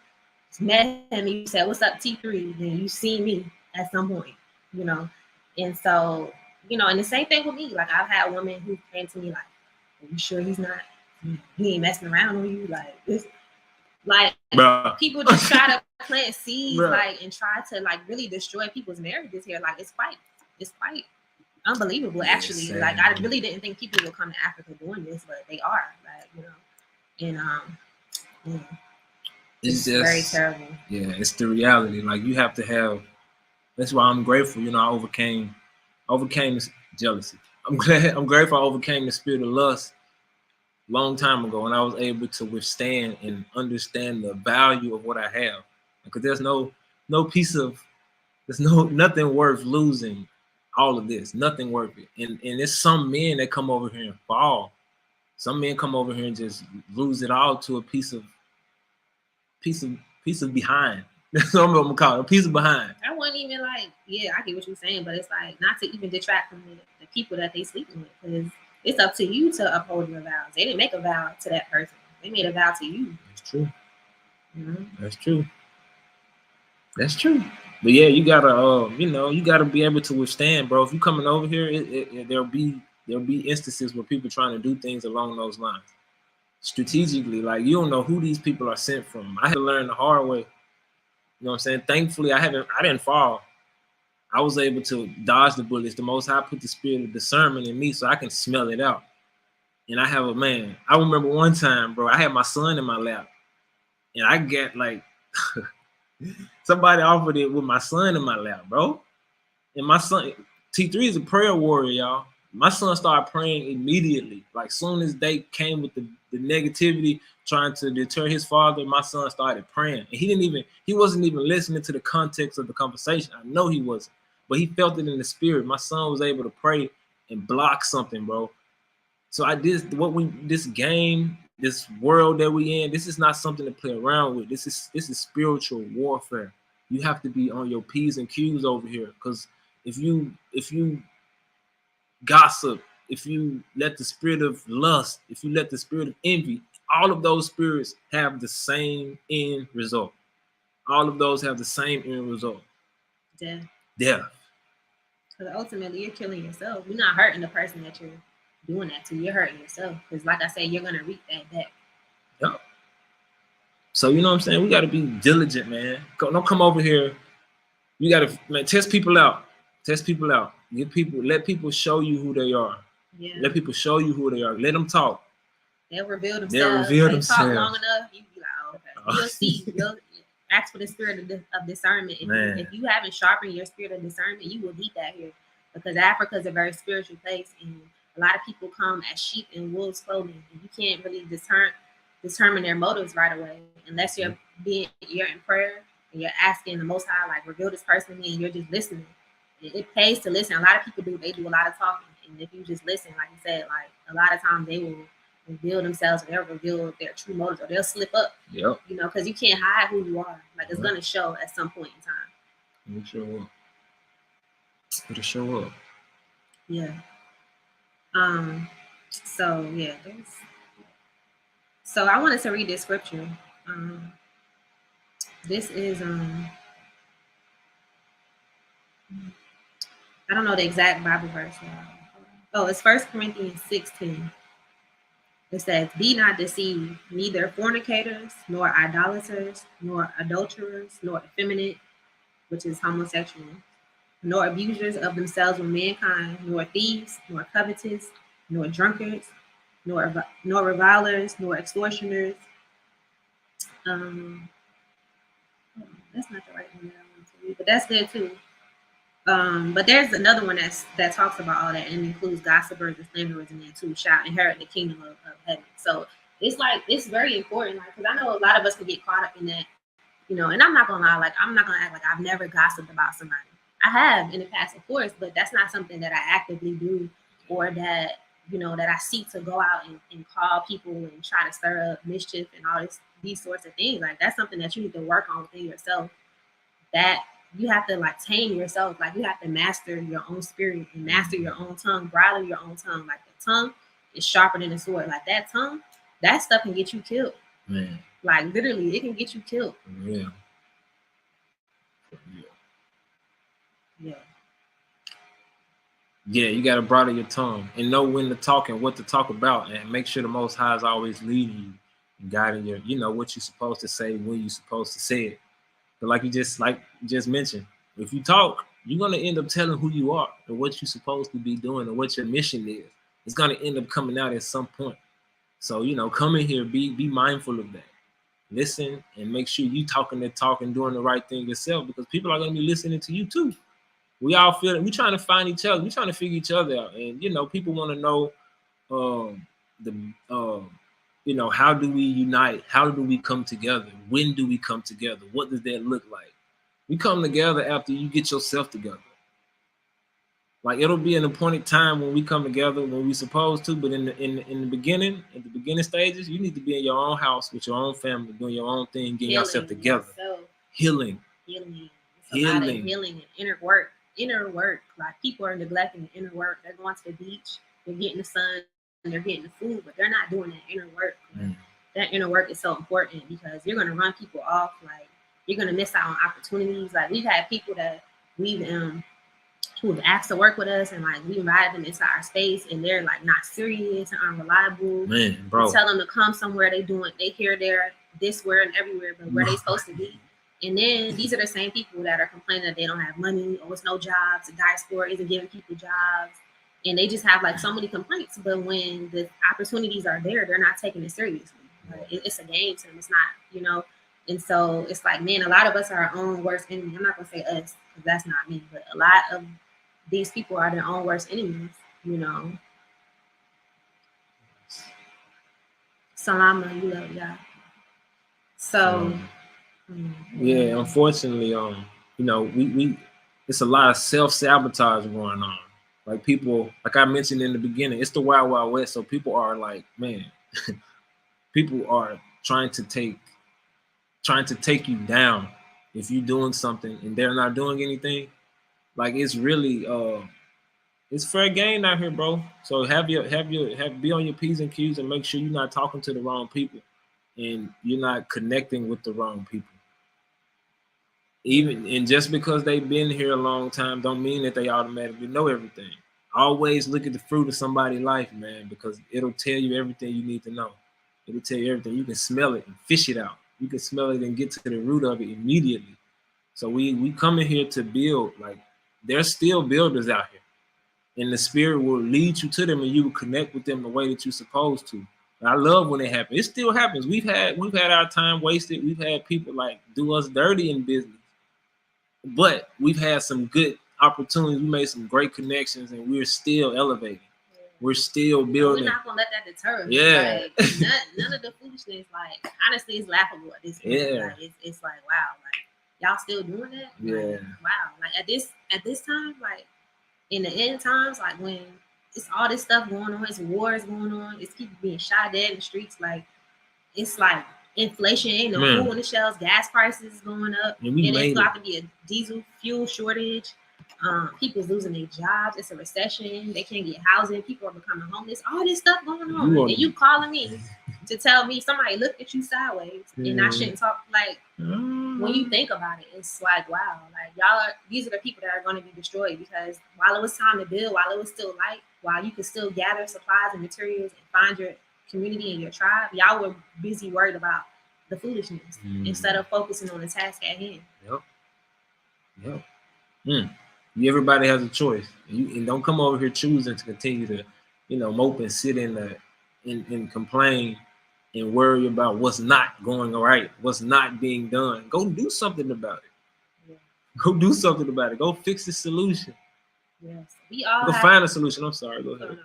met him and you said, "What's up, T3?" then you seen me at some point. You know, and so, you know, and the same thing with me. Like, I've had women who came to me like, "Are you sure he ain't messing around on you?" Like, this, like, bruh. People just try to plant seeds, bruh. Like, and try to, like, really destroy people's marriages here. Like, it's quite unbelievable, actually. Yes, like, I really didn't think people would come to Africa doing this, but they are. Like, you know, and it's just very terrible. Yeah, it's the reality. Like, you have to have. That's why I'm grateful. You know, I overcame this jealousy. I'm grateful I overcame the spirit of lust a long time ago, and I was able to withstand and understand the value of what I have. Because there's nothing worth losing. All of this, nothing worth it. And it's some men that come over here and fall. Some men come over here and just lose it all to a piece of behind. That's what I'm gonna call it, a piece of behind. I wasn't even like, yeah, I get what you're saying, but it's like not to even detract from the people that they sleeping with, because it's up to you to uphold your vows. They didn't make a vow to that person. They made a vow to you. That's true. Mm-hmm. That's true. But yeah, you gotta be able to withstand, bro. If you coming over here, there'll be instances where people trying to do things along those lines, strategically. Like, you don't know who these people are sent from. I had to learn the hard way. You know what I'm saying? Thankfully, I didn't fall. I was able to dodge the bullets. The Most High put the spirit of discernment in me so I can smell it out. And I remember one time, bro, I had my son in my lap, and I get like. Somebody offered it with my son in my lap, bro. And my son, T3 is a prayer warrior, y'all. My son started praying immediately. Like, soon as they came with the negativity, trying to deter his father, my son started praying. And he wasn't even listening to the context of the conversation. I know he wasn't, but he felt it in the spirit. My son was able to pray and block something, bro. So this game, this world that we in, this is not something to play around with. This is spiritual warfare. You have to be on your P's and Q's over here, because if you gossip, if you let the spirit of lust, if you let the spirit of envy, all of those spirits have the same end result. All of those have the same end result. Death. Because ultimately, you're killing yourself. You're not hurting the person that you're doing that to. You're hurting yourself, because, like I said, you're gonna reap that back. Yep. So, you know what I'm saying? We got to be diligent, man. Don't come over here. You got to, man, test people out. Let people show you who they are. Yeah. Let people show you who they are. Let them talk. They'll reveal themselves. They'll reveal they themselves. Talk long enough, you be like, oh, okay. You'll see. You'll ask for the spirit of discernment. If you haven't sharpened your spirit of discernment, you will need that here, because Africa is a very spiritual place, and a lot of people come as sheep in wolves' clothing, and you can't really determine their motives right away unless you're in prayer and you're asking the Most High, like, reveal this person to me, and you're just listening. It pays to listen. A lot of people do a lot of talking, and if you just listen, like you said, like a lot of times they will reveal themselves, or they'll reveal their true motives, or they'll slip up. Yep. You know, because you can't hide who you are. Like, it's gonna show at some point in time. It'll show up. It'll show up. Yeah. So yeah. So I wanted to read this scripture. This is I don't know the exact Bible verse. Oh, it's 1 Corinthians 16. It says, "Be not deceived, neither fornicators, nor idolaters, nor adulterers, nor effeminate," which is homosexual, "nor abusers of themselves with mankind, nor thieves, nor covetous, nor drunkards, nor revilers, nor extortioners." That's not the right one that I want to read, but that's good too. But there's another one that talks about all that and includes gossipers and slanderers in there too, shall inherit the kingdom of heaven. So it's very important, like, because I know a lot of us can get caught up in that, you know. And I'm not gonna lie, like, I'm not gonna act like I've never gossiped about somebody. I have in the past, of course, but that's not something that I actively do, or that, you know, that I seek to go out and call people and try to stir up mischief and all these sorts of things. Like, that's something that you need to work on within yourself. That you have to, like, tame yourself. Like, you have to master your own spirit and master your own tongue, bridle your own tongue. Like, the tongue is sharper than a sword. Like, that tongue, that stuff can get you killed. Man. Like, literally, it can get you killed. Yeah. Yeah, you got to bridle your tongue and know when to talk and what to talk about, and make sure the Most High is always leading you and guiding you. You know what you're supposed to say, when you're supposed to say it. But like you just mentioned, if you talk, you're gonna end up telling who you are and what you're supposed to be doing and what your mission is. It's gonna end up coming out at some point. So, you know, come in here, be mindful of that. Listen and make sure you talking that talk and doing the right thing yourself, because people are gonna be listening to you too. We all feel it. We're trying to find each other. We're trying to figure each other out. And, you know, people want to know you know, how do we unite? How do we come together? When do we come together? What does that look like? We come together after you get yourself together. Like, it'll be an appointed time when we come together when we supposed to, but in the beginning, at the beginning stages, you need to be in your own house with your own family, doing your own thing, getting yourself together. Healing. It's a lot of healing and inner work. Like, people are neglecting the inner work. They're going to the beach, they're getting the sun, and they're getting the food, but they're not doing that inner work. That inner work is so important, because you're going to run people off. Like, you're going to miss out on opportunities. Like, we've had people that who have asked to work with us, and, like, we invited them into our space, and they're, like, not serious and unreliable. Man, bro. We tell them to come somewhere, they here, there, this, where, and everywhere, but where they supposed to be. And then these are the same people that are complaining that they don't have money, or it's no jobs, the diaspora isn't giving people jobs, and they just have, like, so many complaints. But when the opportunities are there, they're not taking it seriously. Like, it's a game to them. It's not, you know. And so it's like, man, a lot of us are our own worst enemy. I'm not gonna say us, because that's not me, but a lot of these people are their own worst enemies, you know. Salama, you love y'all. So yeah, unfortunately, you know, we it's a lot of self-sabotage going on. Like, people, like I mentioned in the beginning, it's the Wild Wild West. So people are like, man, people are trying to take you down if you're doing something and they're not doing anything. Like, it's really it's fair game out here, bro. So be on your P's and Q's and make sure you're not talking to the wrong people and you're not connecting with the wrong people. And just because they've been here a long time don't mean that they automatically know everything. Always look at the fruit of somebody's life, man, because it'll tell you everything you need to know. It'll tell you everything. You can smell it and fish it out. You can smell it and get to the root of it immediately. So we come in here to build. Like, there's still builders out here. and the spirit will lead you to them, and you will connect with them the way that you're supposed to. And I love when it happens. It still happens. We've had our time wasted. We've had people like do us dirty in business, but we've had some good opportunities. We made some great connections, and we're still elevating. We're still building. We're not gonna let that deter us. Yeah. Like, none of the foolishness. Like, honestly, it's laughable at this point. Yeah. Like, it's like, wow, like y'all still doing that? Yeah. Like, wow. Like at this time, like in the end times, like when it's all this stuff going on, it's wars going on, it's people being shot dead in the streets. Like it's like inflation, ain't no food on the shelves, gas prices going up, and it's got to be a diesel fuel shortage. People's losing their jobs. It's a recession. They can't get housing. People are becoming homeless. All this stuff going on, and you calling me to tell me somebody looked at you sideways, and I shouldn't talk. Like when you think about it, it's like wow, like these are the people that are going to be destroyed because while it was time to build, while it was still light, while you could still gather supplies and materials and find your community and your tribe, y'all were busy worried about the foolishness instead of focusing on the task at hand. Yep. Everybody has a choice. And don't come over here choosing to continue to, mope and sit and complain and worry about what's not going right, what's not being done. Go do something about it. Yeah. Go do something about it. Go fix the solution. Yes, we all go find a solution. I'm sorry. Go ahead.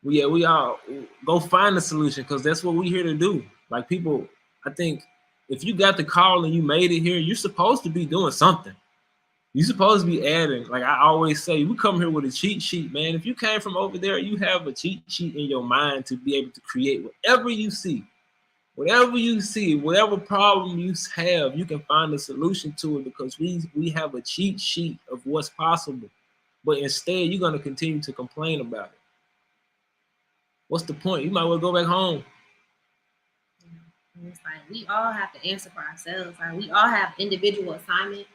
We all go find a solution because that's what we're here to do. Like people, I think if you got the call and you made it here, you're supposed to be doing something. You're supposed to be adding. Like I always say, we come here with a cheat sheet, man. If you came from over there, you have a cheat sheet in your mind to be able to create whatever you see. Whatever problem you have, you can find a solution to it because we have a cheat sheet of what's possible. But instead, you're going to continue to complain about it. What's the point? You might well go back home. It's like we all have to answer for ourselves. Like we all have individual assignments.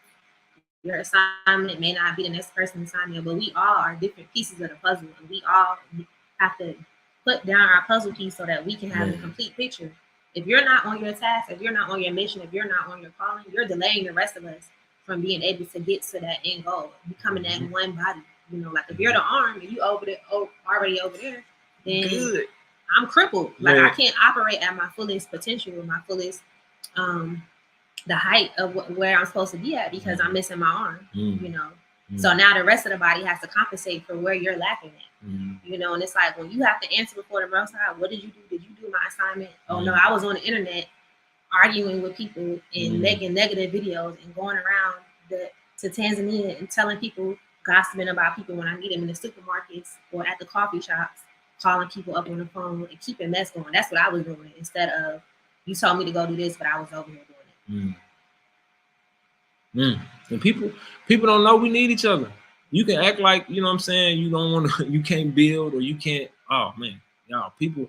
Your assignment may not be the next person's assignment, but we all are different pieces of the puzzle, and we all have to put down our puzzle piece so that we can have a complete picture. If you're not on your task, if you're not on your mission, if you're not on your calling, you're delaying the rest of us from being able to get to that end goal, becoming that one body. Like if you're the arm and you already over there, then I'm crippled. Like I can't operate at my fullest potential, my fullest the height of where I'm supposed to be at because I'm missing my arm, So now the rest of the body has to compensate for where you're lacking at, and it's like when you have to answer before the Most High, what did you do? Did you do my assignment? Oh no, I was on the internet arguing with people and making negative videos and going around to Tanzania and telling people, gossiping about people when I meet them in the supermarkets or at the coffee shops, calling people up on the phone and keeping mess going. That's what I was doing instead of you told me to go do this, but I was over here doing it. And people don't know we need each other. You can act like, you don't want to, you can't build or you can't. Oh man, y'all, people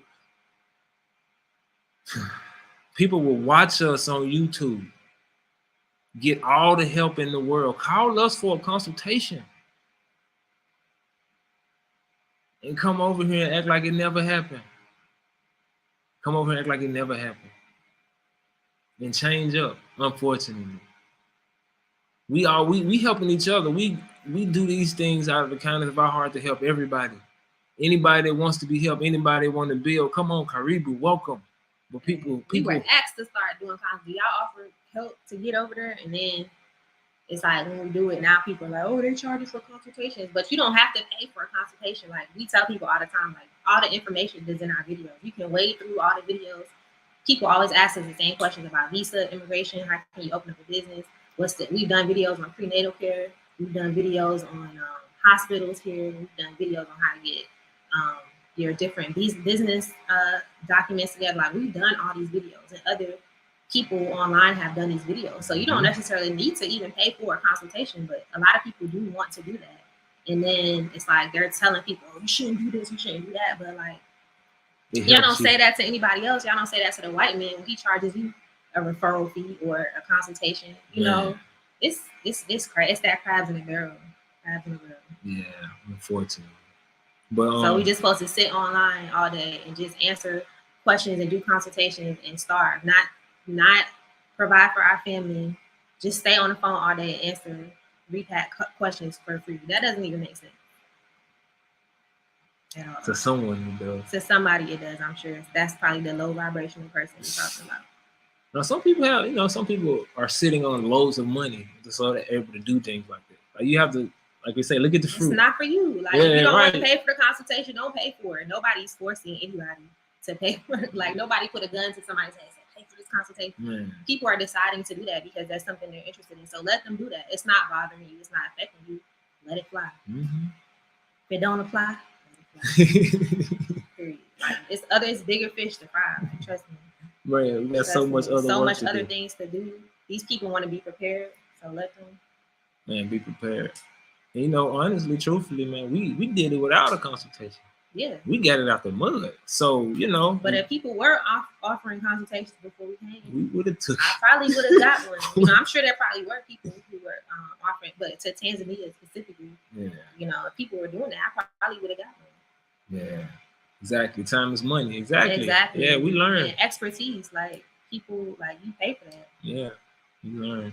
will watch us on YouTube, get all the help in the world, call us for a consultation, and come over here and act like it never happened. Come over here and act like it never happened. And change up, unfortunately. We helping each other. We do these things out of the kindness of our heart to help everybody. Anybody that wants to be helped, anybody that want to build, come on, Karibu, welcome. But people were asked to start doing consultation. Do y'all offer help to get over there? And then it's like when we do it now, people are like, oh, they charge us for consultations. But you don't have to pay for a consultation. Like we tell people all the time, like all the information is in our videos. You can wade through all the videos. People always ask us the same questions about visa, immigration, how can you open up a business? We've done videos on prenatal care. We've done videos on hospitals here. We've done videos on how to get your different business documents together. Like we've done all these videos, and other people online have done these videos. So you don't necessarily need to even pay for a consultation, but a lot of people do want to do that. And then it's like they're telling people, oh, you shouldn't do this, you shouldn't do that. But like, y'all don't say that to anybody else. Y'all don't say that to the white man when he charges you a referral fee or a consultation. It's crazy. It's that crabs in the barrel. Yeah, unfortunately. But so we just supposed to sit online all day and just answer questions and do consultations and starve, not provide for our family. Just stay on the phone all day and answer Repat questions for free. That doesn't even make sense. at all. To someone it does. To somebody it does, I'm sure. That's probably the low vibrational person you're talking about. Now, some people have, some people are sitting on loads of money, so they're able to do things like that. Like you have to, like we say, look at the fruit. It's not for you. Like if you don't want to pay for the consultation, don't pay for it. Nobody's forcing anybody to pay for it. Like nobody put a gun to somebody's head and said, pay for this consultation. Man. People are deciding to do that because that's something they're interested in. So let them do that. It's not bothering you. It's not affecting you. Let it fly. Mm-hmm. If it don't apply, let it fly. Period. Like it's bigger fish to fry. Like, trust me. Man, we got so much other things to do. These people want to be prepared, so let them. Man, be prepared. And, honestly, truthfully, man, we did it without a consultation. Yeah. We got it out the mud. So, But if people were offering consultations before we came, we would have took. I probably would have got one. I'm sure there probably were people who were offering, but to Tanzania specifically, if people were doing that, I probably would have got one. Yeah. Exactly. Time is money. Exactly. Yeah, we learn. And expertise, like people, like you pay for that. Yeah, you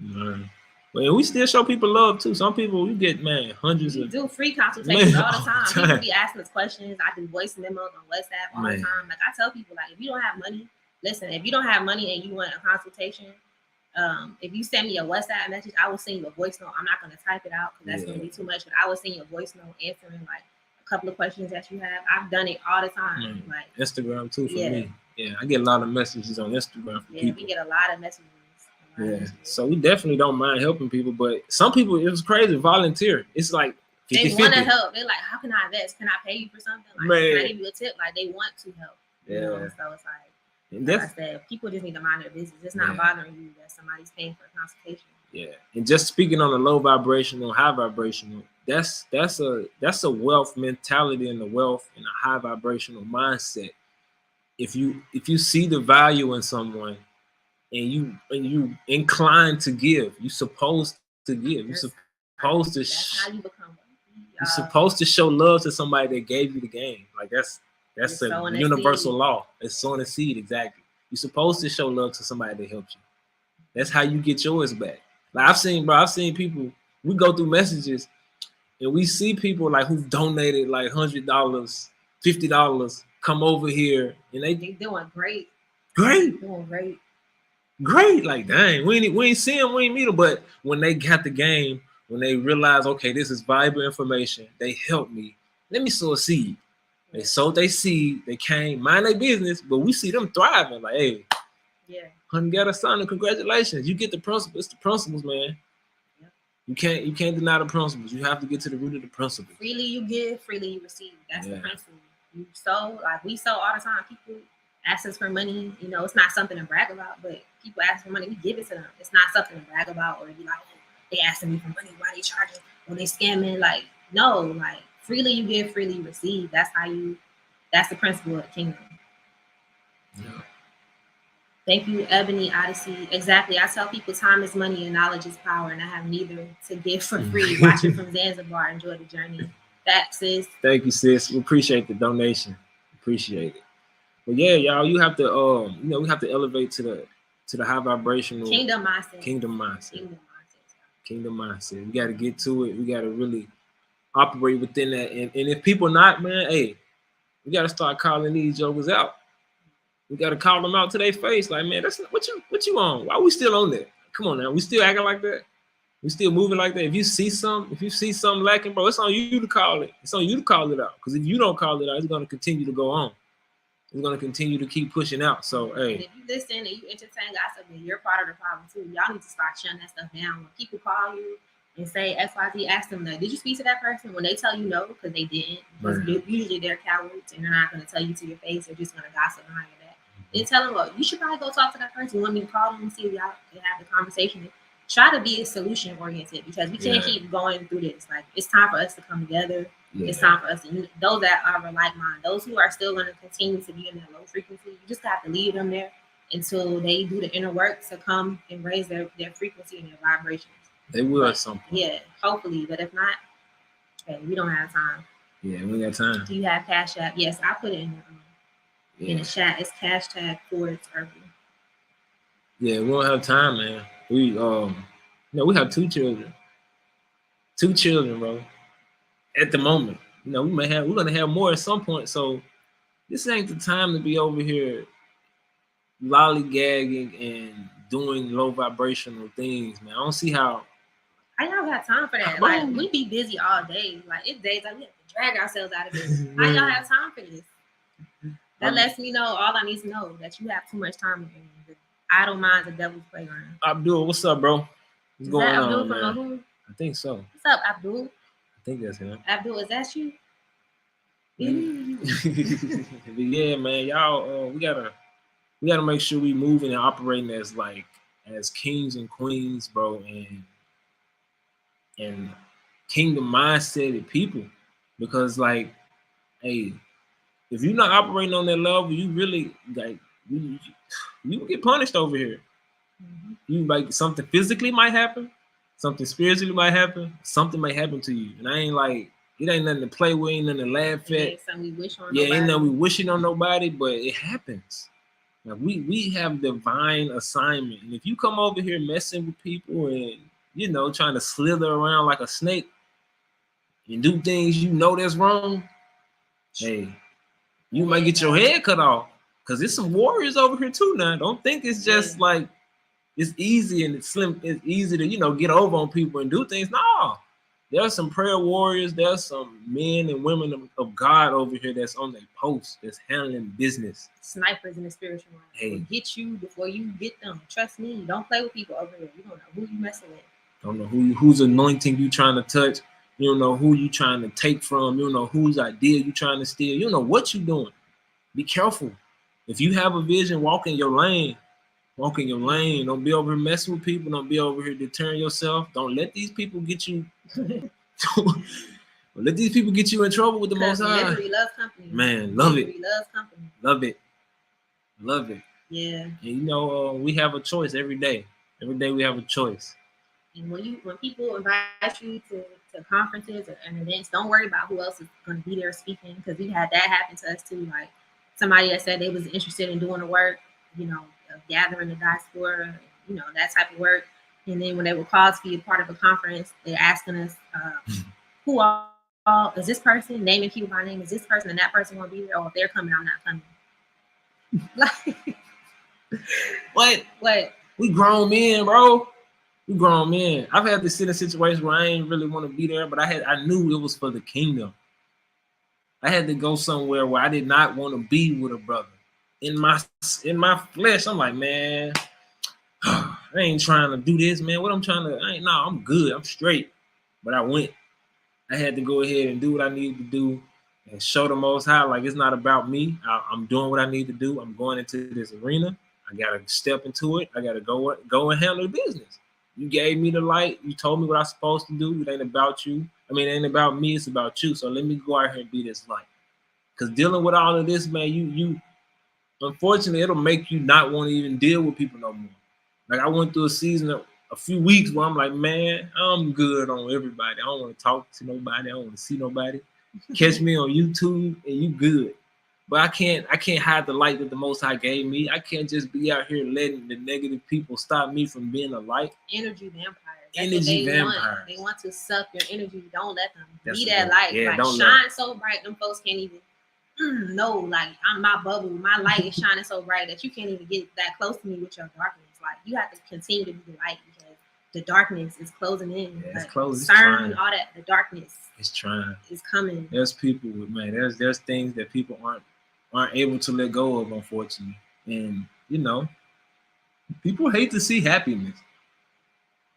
learn. Well, we still show people love too. Some people we get hundreds of. Do free consultations all the time. People be asking us questions. I do voice memos on WhatsApp all the time. Like I tell people, like if you don't have money, listen. If you don't have money and you want a consultation, if you send me a WhatsApp message, I will send you a voice note. I'm not gonna type it out because that's gonna be too much. But I will send you a voice note answering like couple of questions that you have. I've done it all the time. Like Instagram too for me. Yeah, I get a lot of messages on Instagram from people. We get a lot of messages. So we definitely don't mind helping people, but some people, it was crazy, volunteer. It's like 50-50. They want to help. They're like, how can I invest? Can I pay you for something? Like, can I give you a tip? Like they want to help. So it's like I said, people just need to mind their business. It's not bothering you that somebody's paying for a consultation. Yeah. And just speaking on the low vibrational, high vibrational, that's a wealth mentality and a wealth and a high vibrational mindset. If you see the value in someone and you inclined to give, you're supposed to give. You're supposed to how you become you're supposed to show love to somebody that gave you the game. Like that's a universal law. It's sowing a seed, exactly. You're supposed to show love to somebody that helped you. That's how you get yours back. Like I've seen people, we go through messages and we see people like who've donated like $100, $50, come over here and they doing great. Doing great. Like dang, we ain't see them, we ain't meet them. But when they got the game, when they realize, okay, this is valuable information, they helped me. Let me sow a seed. They sowed their seed, they came, mind their business, but we see them thriving. Like, hey, honey got a son, and congratulations. You get the principles. It's the principles, man. You can't deny the principles. You have to get to the root of the principles. Freely you give, freely you receive. That's the principle. You sow, like we sow all the time. People ask us for money. It's not something to brag about, but people ask for money, we give it to them. It's not something to brag about or be like, oh, they asking me for money. Why they charging? Or they scamming? Like, no, like freely you give, freely you receive. That's the principle of the kingdom. Yeah. Thank you, Ebony Odyssey. Exactly. I tell people time is money and knowledge is power, and I have neither to give for free. Watching from Zanzibar. Enjoy the journey. Thanks, sis. Thank you, sis. We appreciate the donation. Appreciate it. But yeah, y'all, you have to we have to elevate to the high vibrational kingdom mindset. Kingdom mindset. We got to get to it. We got to really operate within that. And if people not, man, hey, we got to start calling these jokers out. We got to call them out to their face. Like, man, that's not, what you on? Why we still on that? Come on now. We still acting like that? We still moving like that? If you see something lacking, bro, it's on you to call it. It's on you to call it out. Because if you don't call it out, it's going to continue to go on. It's going to continue to keep pushing out. So, hey. And if you listen and you entertain gossip, then you're part of the problem, too. Y'all need to start shutting that stuff down. When people call you and say XYZ, ask them, did you speak to that person? When they tell you no, because they didn't, because usually they're cowards and they're not going to tell you to your face. They're just going to gossip behind your back. Then tell them, well, you should probably go talk to that person. You want me to call them and see if y'all can have the conversation. Try to be solution oriented because we can't keep going through this. Like, it's time for us to come together. Yeah. It's time for us to, those that are like mind, those who are still going to continue to be in that low frequency, you just have to leave them there until they do the inner work to come and raise their frequency and their vibrations. They will at some point. Yeah, hopefully. But if not, okay, we don't have time. Yeah, we got time. Do you have Cash App? Yes, I put it in the chat. It's #Fords Urban. Yeah, we don't have time, man. We we have two children, bro. At the moment, You know, we're gonna have more at some point. So this ain't the time to be over here lollygagging and doing low vibrational things, man. I don't see how. I y'all got time for that. Like, we be busy all day. Like, it's days like we have to drag ourselves out of this. How y'all have time for this? That lets me know all I need to know, that you have too much time in the idle mind's the devil's playground. Abdul, what's up, bro? What's going Abdul on, from man? Who? I think so. What's up, Abdul? I think that's him. Abdul, is that you? Yeah, man, y'all, we gotta make sure we moving and operating as kings and queens, bro, and kingdom mindset people, because like, hey, if you're not operating on that level, you really like you will get punished over here. Mm-hmm. You like something physically might happen, something spiritually might happen, something might happen to you, and I ain't like. It ain't nothing to play with, ain't nothing to laugh at. Ain't something we wish on nobody. Ain't nothing we wishing on nobody, but it happens. Like we have divine assignment, and if you come over here messing with people and you know trying to slither around like a snake and do things you know that's wrong, hey, you might get your head cut off. Cause there's some warriors over here too now. Don't think it's just like it's easy and it's easy to get over on people and do things. No. There's some prayer warriors. There's some men and women of God over here that's on their post, that's handling business. Snipers in the spiritual realm. Hey. Will get you before you get them. Trust me. Don't play with people over here. You don't know who you messing with. Don't know whose anointing you trying to touch. You don't know who you trying to take from. You don't know whose idea you trying to steal. You don't know what you doing. Be careful. If you have a vision, walk in your lane. Walk in your lane. Don't be over here messing with people. Don't be over here deterring yourself. Don't let these people get you. Let these people get you in trouble with the Most High. Misery loves company. Man, love it. Misery loves company. Love it. Love it. Yeah. And we have a choice every day. Every day we have a choice. And when people invite you to conferences and events, don't worry about who else is going to be there speaking, because we had that happen to us too. Like somebody that said they was interested in doing the work, gathering the diaspora, that type of work. And then when they were called to be a part of a conference, they're asking us, who all is this person? Naming people by name. Is this person and that person won't be there? Or if they're coming, I'm not coming. Like, what? We grown men, bro. We grown men. I've had to sit in situations where I ain't really want to be there, but I knew it was for the kingdom. I had to go somewhere where I did not want to be with a brother. In my flesh, I'm like, man, I ain't trying to do this, man. I'm good. I'm straight. But I went. I had to go ahead and do what I needed to do and show the Most High, like, it's not about me. I'm doing what I need to do. I'm going into this arena. I got to step into it. I got to go and handle the business. You gave me the light. You told me what I'm supposed to do. It ain't about you. It ain't about me. It's about you. So let me go out here and be this light. Because dealing with all of this, man, you unfortunately, it'll make you not want to even deal with people no more. Like, I went through a season of a few weeks where I'm like, man, I'm good on everybody. I don't want to talk to nobody. I don't want to see nobody. Catch me on YouTube and you good. But I can't hide the light that the Most High gave me. I can't just be out here letting the negative people stop me from being a light. Energy vampires. Energy vampires. They want to suck your energy. Don't let them be that light. Yeah, like, shine so bright, them folks can't even know. Like, I'm my bubble. My light is shining so bright that you can't even get that close to me with your darkness. Like, you have to continue to be the light because the darkness is closing in. Yeah, it's closing. CERN, all that. The darkness. It's trying. It's coming. There's people, man. There's things that people aren't able to let go of, unfortunately. And people hate to see happiness.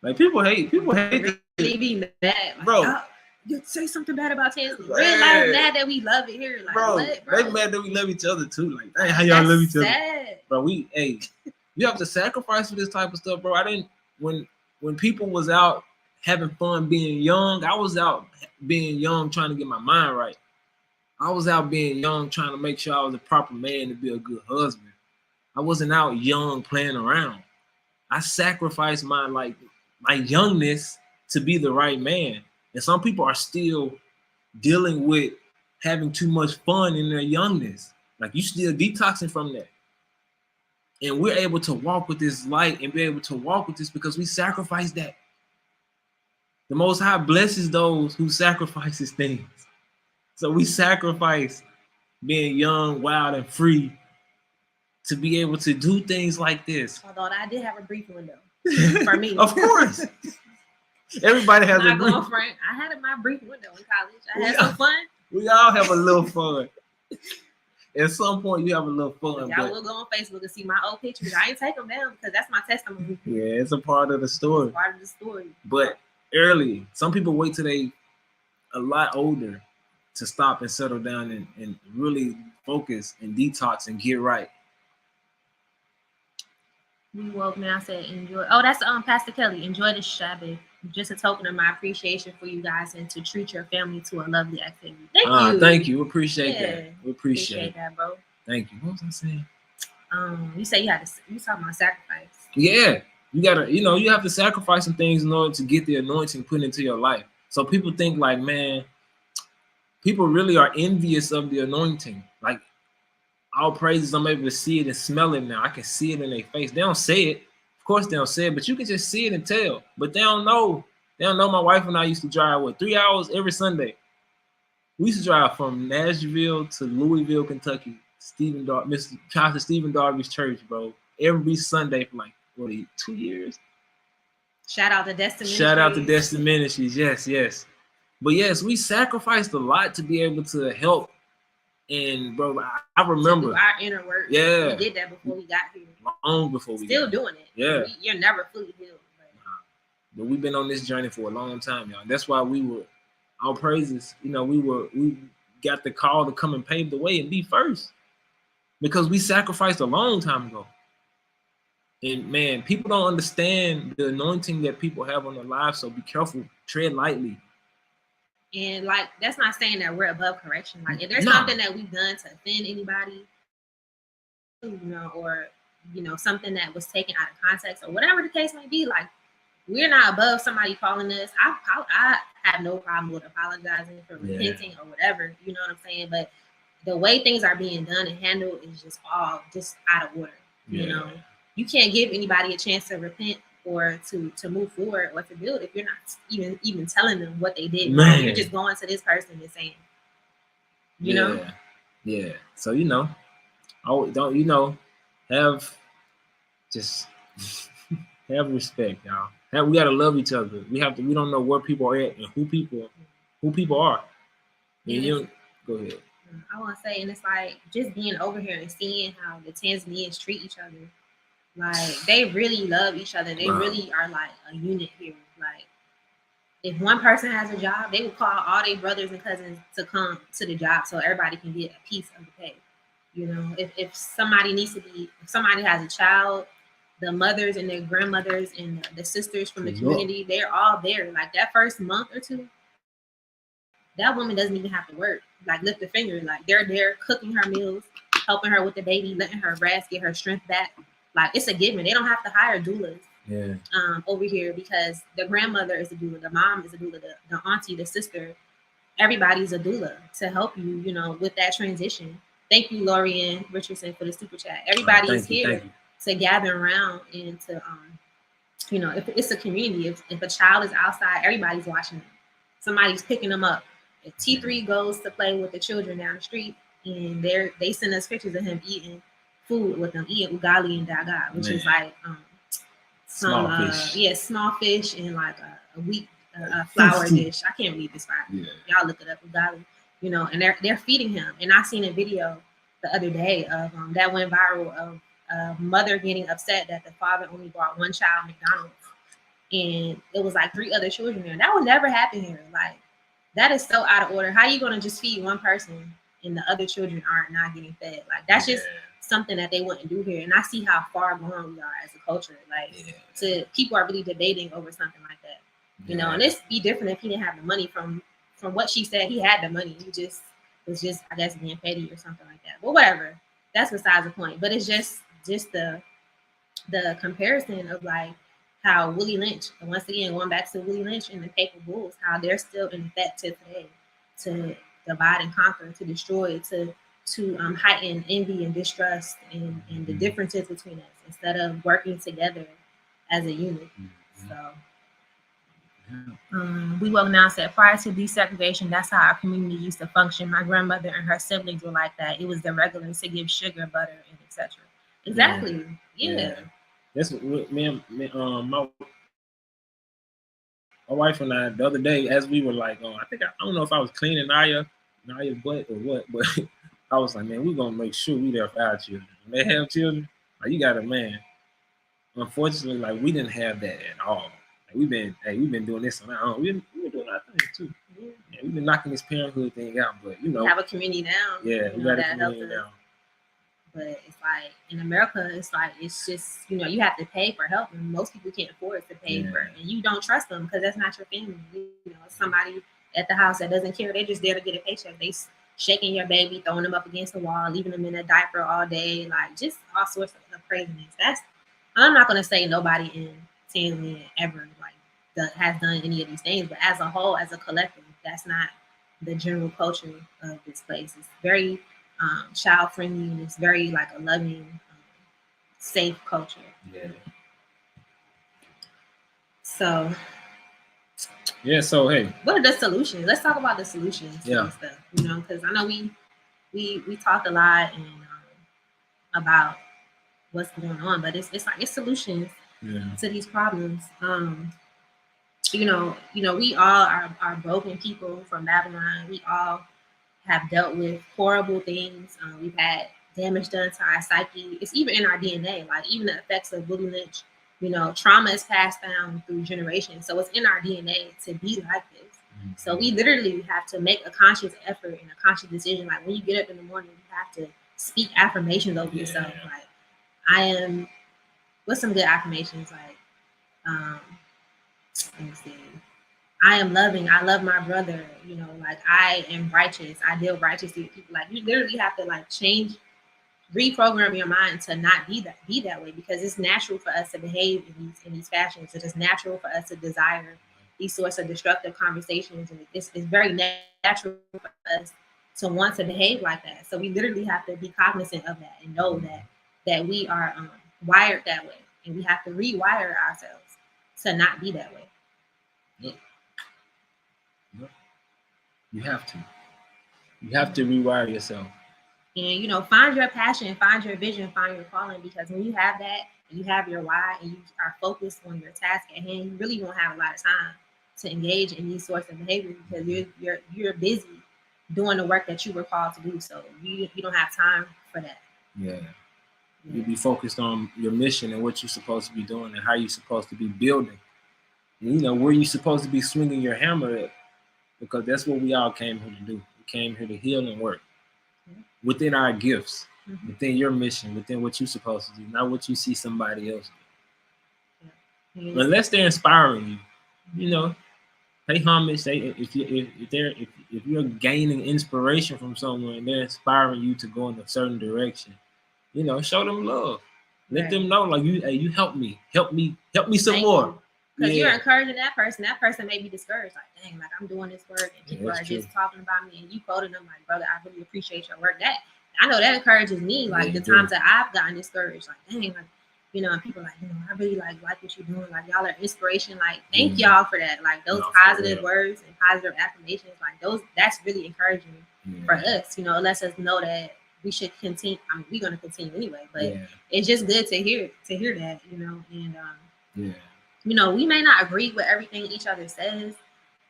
Like, people hate really be mad. Like, bro, you say something bad about Tesla. We're like mad that we love it here. Like, bro, what, bro? They mad that we love each other too. Like, hey, how y'all love each other? Bro, you have to sacrifice for this type of stuff, bro. When people was out having fun being young, I was out being young trying to get my mind right. I was out being young trying to make sure I was a proper man to be a good husband. I wasn't out young playing around. I sacrificed my youngness to be the right man. And some people are still dealing with having too much fun in their youngness. Like, you still detoxing from that. And we're able to walk with this light and be able to walk with this because we sacrifice that. The Most High blesses those who sacrifices things. So we sacrifice being young, wild, and free to be able to do things like this. Although I did have a brief window for me. Of course. Everybody has my a brief. girlfriend. I had my brief window in college. I had some fun. We all have a little fun. At some point, you have a little fun. Y'all will go on Facebook and see my old pictures. I ain't take them down because that's my testimony. Yeah, it's a part of the story. It's part of the story. But early, some people wait till they a lot older to stop and settle down and really focus and detox and get right. We woke now said enjoy. Oh, that's Pastor Kelly. Enjoy the Shabbat. Just a token of my appreciation for you guys and to treat your family to a lovely activity. Thank you. Thank you. We appreciate that. We appreciate that, bro. Thank you. What was I saying? You say you talking about sacrifice. Yeah. You gotta, you have to sacrifice some things in order to get the anointing put into your life. So people think like, man, people really are envious of the anointing. Like, all praises, I'm able to see it and smell it now. I can see it in their face. They don't say it. Of course they don't say it, but you can just see it and tell. But they don't know. They don't know my wife and I used to drive, 3 hours every Sunday. We used to drive from Nashville to Louisville, Kentucky, Pastor Stephen Darby's church, bro. Every Sunday for like, 2 years? Shout out to Destiny Ministries. Shout out to Destiny Ministries. Yes. But yes, we sacrificed a lot to be able to help. And bro, I remember to do our inner work. Yeah, we did that before we got here. Long before we still doing it. Yeah, you're never fully healed. But we've been on this journey for a long time, y'all. That's why our praises. We got the call to come and pave the way and be first, because we sacrificed a long time ago. And man, people don't understand the anointing that people have on their lives. So be careful, tread lightly. And like, that's not saying that we're above correction. Like, if there's something that we've done to offend anybody, or something that was taken out of context or whatever the case may be, like, we're not above somebody calling us. I have no problem with apologizing for repenting or whatever. You know what I'm saying? But the way things are being done and handled is just all just out of order. Yeah. You can't give anybody a chance to repent or to move forward or to build if you're not even telling them what they did. You're just going to this person and saying, you know? Yeah. So, don't, have respect, y'all. We got to love each other. We don't know where people are at and who people are. And go ahead. I want to say, and it's like just being over here and seeing how the Tanzanians treat each other. Like, they really love each other. They really are like a unit here. Like, if one person has a job, they will call all their brothers and cousins to come to the job so everybody can get a piece of the pay. If somebody if somebody has a child, the mothers and their grandmothers and the sisters from the community, they're all there. Like, that first month or two, that woman doesn't even have to work. Like, lift a finger. Like, they're there cooking her meals, helping her with the baby, letting her rest, get her strength back. Like, it's a given. They don't have to hire doulas over here, because the grandmother is a doula, the mom is a doula, the auntie, the sister, everybody's a doula to help you, with that transition. Thank you, Lorianne Richardson, for the super chat. Everybody is here to gather around and to, if it's a community, if a child is outside, everybody's watching them. Somebody's picking them up. If T3 goes to play with the children down the street, and they send us pictures of him eating food with them, eating ugali and daga, which is like small fish and like a wheat flour dish. I can't read this right. Y'all look it up, ugali. And they're feeding him. And I seen a video the other day of that went viral of a mother getting upset that the father only bought one child McDonald's, and it was like 3 other children there. That would never happen here. Like, that is so out of order. How are you gonna just feed one person and the other children aren't not getting fed? Like, that's just something that they wouldn't do here. And I see how far gone we are as a culture. Like, people are really debating over something like that. And it's be different if he didn't have the money. From what she said, he had the money. He just was I guess, being petty or something like that. But whatever. That's besides the point. But it's just the comparison of like how Willie Lynch, and once again going back to Willie Lynch and the Paper Bulls, how they're still in effect to today to divide and conquer, to destroy, to heighten envy and distrust and the differences between us instead of working together as a unit. So We woke down and said, prior to desegregation, that's how our community used to function. My grandmother and her siblings were like that. It was the regular to give sugar, butter, and etc. Exactly. Yeah. That's what my wife and I the other day, as we were like, I don't know if I was cleaning Naya's butt or what, but I was like, man, we're gonna make sure we there for our children. When they have children, like you got a man. Unfortunately, like we didn't have that at all. Like, we've been doing this on our own. We've been doing our thing too. Yeah, we've been knocking this parenthood thing out, but you know, we have a community now. Yeah, we got a community now. But it's like in America, it's like it's just you have to pay for help, and most people can't afford to pay for it, and you don't trust them because that's not your family. It's somebody at the house that doesn't care. They're just there to get a paycheck. They shaking your baby, throwing them up against the wall, leaving them in a diaper all day, like just all sorts of craziness. I'm not gonna say nobody in Tanzania ever has done any of these things, but as a whole, as a collective, that's not the general culture of this place. It's very child friendly, and it's very like a loving, safe culture. Yeah. So. Yeah. So hey, what are the solutions? Let's talk about the solutions to stuff. Because I know we talked a lot and about what's going on, but it's solutions to these problems. We all are broken people from Babylon. We all have dealt with horrible things. We've had damage done to our psyche. It's even in our DNA, like even the effects of Willie Lynch. Trauma is passed down through generations. So it's in our DNA to be like this. Mm-hmm. So we literally have to make a conscious effort and a conscious decision. Like when you get up in the morning, you have to speak affirmations over yourself. Like I am, what's some good affirmations? Like, let me see. I am loving. I love my brother. Like I am righteous. I deal righteously with people. Like you literally have to like reprogram your mind to not be that way, because it's natural for us to behave in these fashions. It is natural for us to desire these sorts of destructive conversations, and it's very natural for us to want to behave like that. So we literally have to be cognizant of that and know that we are wired that way, and we have to rewire ourselves to not be that way. Yep. You have to rewire yourself. And find your passion, find your vision, find your calling, because when you have that, and you have your why, and you are focused on your task at hand, you really won't have a lot of time to engage in these sorts of behaviors, because you're busy doing the work that you were called to do. So you don't have time for that. Yeah. You be focused on your mission and what you're supposed to be doing and how you're supposed to be building. And, where you're supposed to be swinging your hammer at, because that's what we all came here to do. We came here to heal and work within our gifts, within your mission, within what you're supposed to do, not what you see somebody else do. Unless they're inspiring you, pay homage. If you're gaining inspiration from someone and they're inspiring you to go in a certain direction, show them love. Let them know, like you help me some more. Because you're encouraging that person. That person may be discouraged, like, dang, like I'm doing this work and people are just talking about me, and you quoted them like, brother, I really appreciate your work. That I know that encourages me. Like the times that I've gotten discouraged, like, dang, like, and people like, I really like what you're doing. Like y'all are inspiration. Like thank y'all for that. Like those positive words and positive affirmations, like that's really encouraging for us. It lets us know that we should continue. I mean, we're gonna continue anyway, but it's just good to hear that, and we may not agree with everything each other says,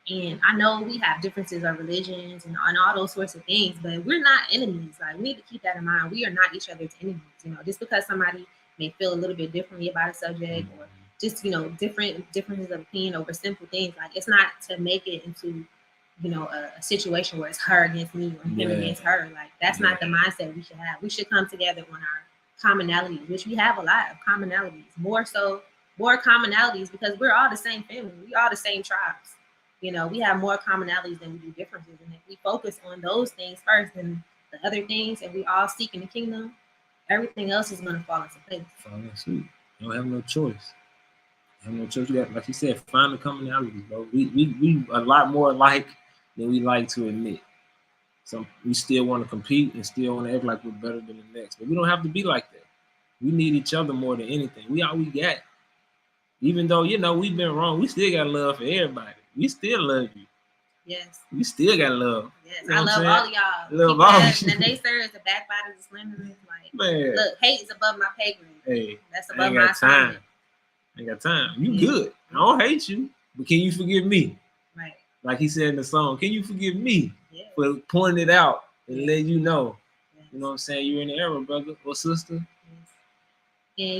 and I know we have differences of religions and all those sorts of things, but we're not enemies. Like we need to keep that in mind. We are not each other's enemies. Just because somebody may feel a little bit differently about a subject, or just differences of opinion over simple things, like it's not to make it into a situation where it's her against me or him against her. Like that's not the mindset we should have. We should come together on our commonalities, which we have a lot of commonalities, more commonalities, because we're all the same family. We all the same tribes. We have more commonalities than we do differences. And if we focus on those things first and the other things, and we all seek in the kingdom, everything else is going to fall into place. Fall in suit. You don't have no choice. You got, like you said, find the commonalities, bro. We a lot more alike than we like to admit. So we still want to compete and still want to act like we're better than the next. But we don't have to be like that. We need each other more than anything. We all we got. even though, you know, we've been wrong, we still got love for everybody. We still love you. Yes. We still got love. Yes. You know I love all of y'all. Love all of you. The naysayers, the backbiters, the slanderers, like, man. Look, hate is above my pay grade. Hey, that's above my time. I ain't got time. You good. I don't hate you, but can you forgive me? Right. Like he said in the song, can you forgive me for pointing it out and letting you know? You know what I'm saying? You're in the error, brother or sister. And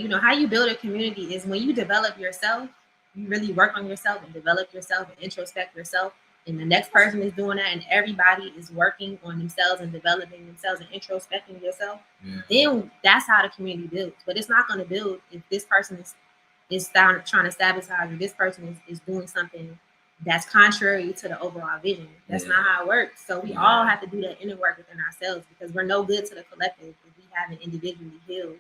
you know how you build a community is when you develop yourself. You really work on yourself and develop yourself and introspect yourself. And the next person is doing that, and everybody is working on themselves and developing themselves and introspecting yourself. Then that's how the community builds. But it's not going to build if this person is trying to sabotage, or this person is doing something that's contrary to the overall vision. That's not how it works. So we all have to do that inner work within ourselves, because we're no good to the collective if we haven't individually healed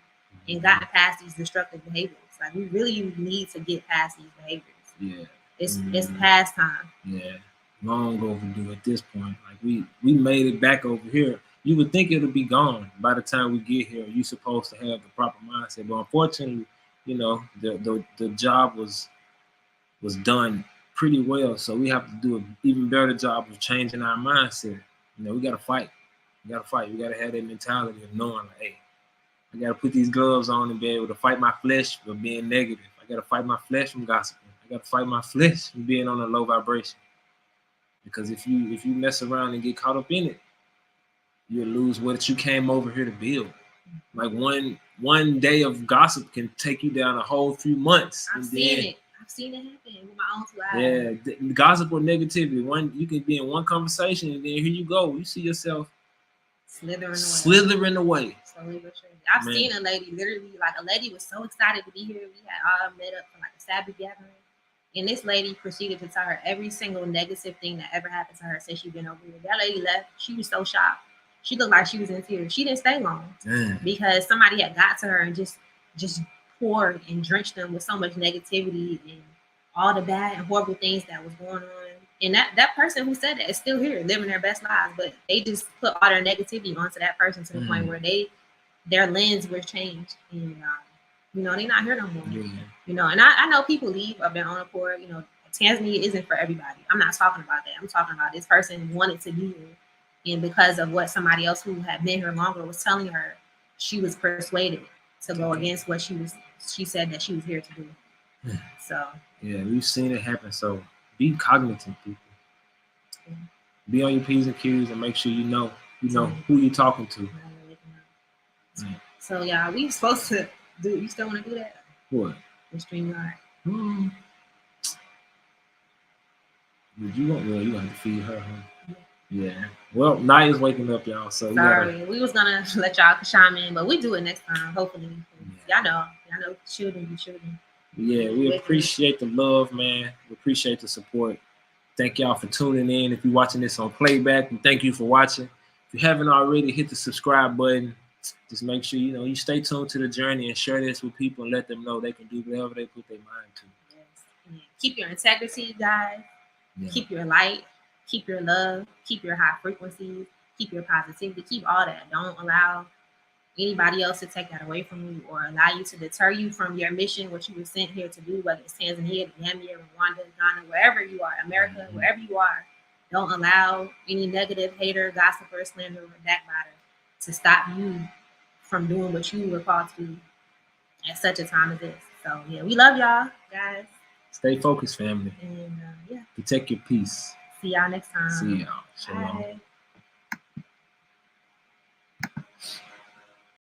and gotten past these destructive behaviors. Like, we really need to get past these behaviors. It's past time. Long overdue at this point. Like we made it back over here. You would think it'll be gone by the time we get here. You're supposed to have the proper mindset, but unfortunately, you know, the job was done pretty well. So we have to do an even better job of changing our mindset. You know, we gotta fight. We gotta fight. We gotta have that mentality of knowing, like, hey, I gotta put these gloves on and be able to fight my flesh for being negative. I gotta fight my flesh from gossiping. I gotta fight my flesh from being on a low vibration. Because if you mess around and get caught up in it, you'll lose what you came over here to build. Like one day of gossip can take you down a whole few months. I've seen it happen with my own two eyes. Yeah, gossip or negativity. You can be in one conversation and then here you go. You see yourself slithering away. Slowly but surely. I've seen a lady literally, like, a lady was so excited to be here. We had all met up for like a Sabbath gathering. And this lady proceeded to tell her every single negative thing that ever happened to her since she'd been over here. That lady left. She was so shocked. She looked like she was in tears. She didn't stay long because somebody had got to her and just poured and drenched them with so much negativity and all the bad and horrible things that was going on. And that person who said that is still here, living their best lives, but they just put all their negativity onto that person to the point where their lens was changed. And you know, they're not here no more. You know, and I know people leave of their own accord. You know, Tanzania isn't for everybody. I'm not talking about that. I'm talking about this person wanted to be here, and because of what somebody else who had been here longer was telling her, she was persuaded to go against what she said that she was here to do. So we've seen it happen. So be cognizant, people. Be on your P's and Q's and make sure you know who you're talking to. So we supposed to do. You still want to do that? What? The StreamYard. Would you want? Well, you have to feed her, huh? Yeah. Well, Naya's waking up, y'all. So we was gonna let y'all chime in, but we do it next time, hopefully. Y'all know, children be children. Yeah, we appreciate the love, man. We appreciate the support. Thank y'all for tuning in. If you're watching this on playback, and thank you for watching. If you haven't already, hit the subscribe button. Just make sure you stay tuned to the journey and share this with people and let them know they can do whatever they put their mind to. Yes. Keep your integrity, guys. Keep your light. Keep your love. Keep your high frequencies. Keep your positivity. Keep all that. Don't allow anybody else to take that away from you or allow you to deter you from your mission, what you were sent here to do, whether it's Tanzania, Gambia, Rwanda, Ghana, wherever you are, America, wherever you are. Don't allow any negative hater, gossiper, slanderer, or backbiter to stop you from doing what you were called to do at such a time as this. So we love y'all, guys. Stay focused, family. And protect your peace. See y'all next time. See y'all. Shalom. Bye.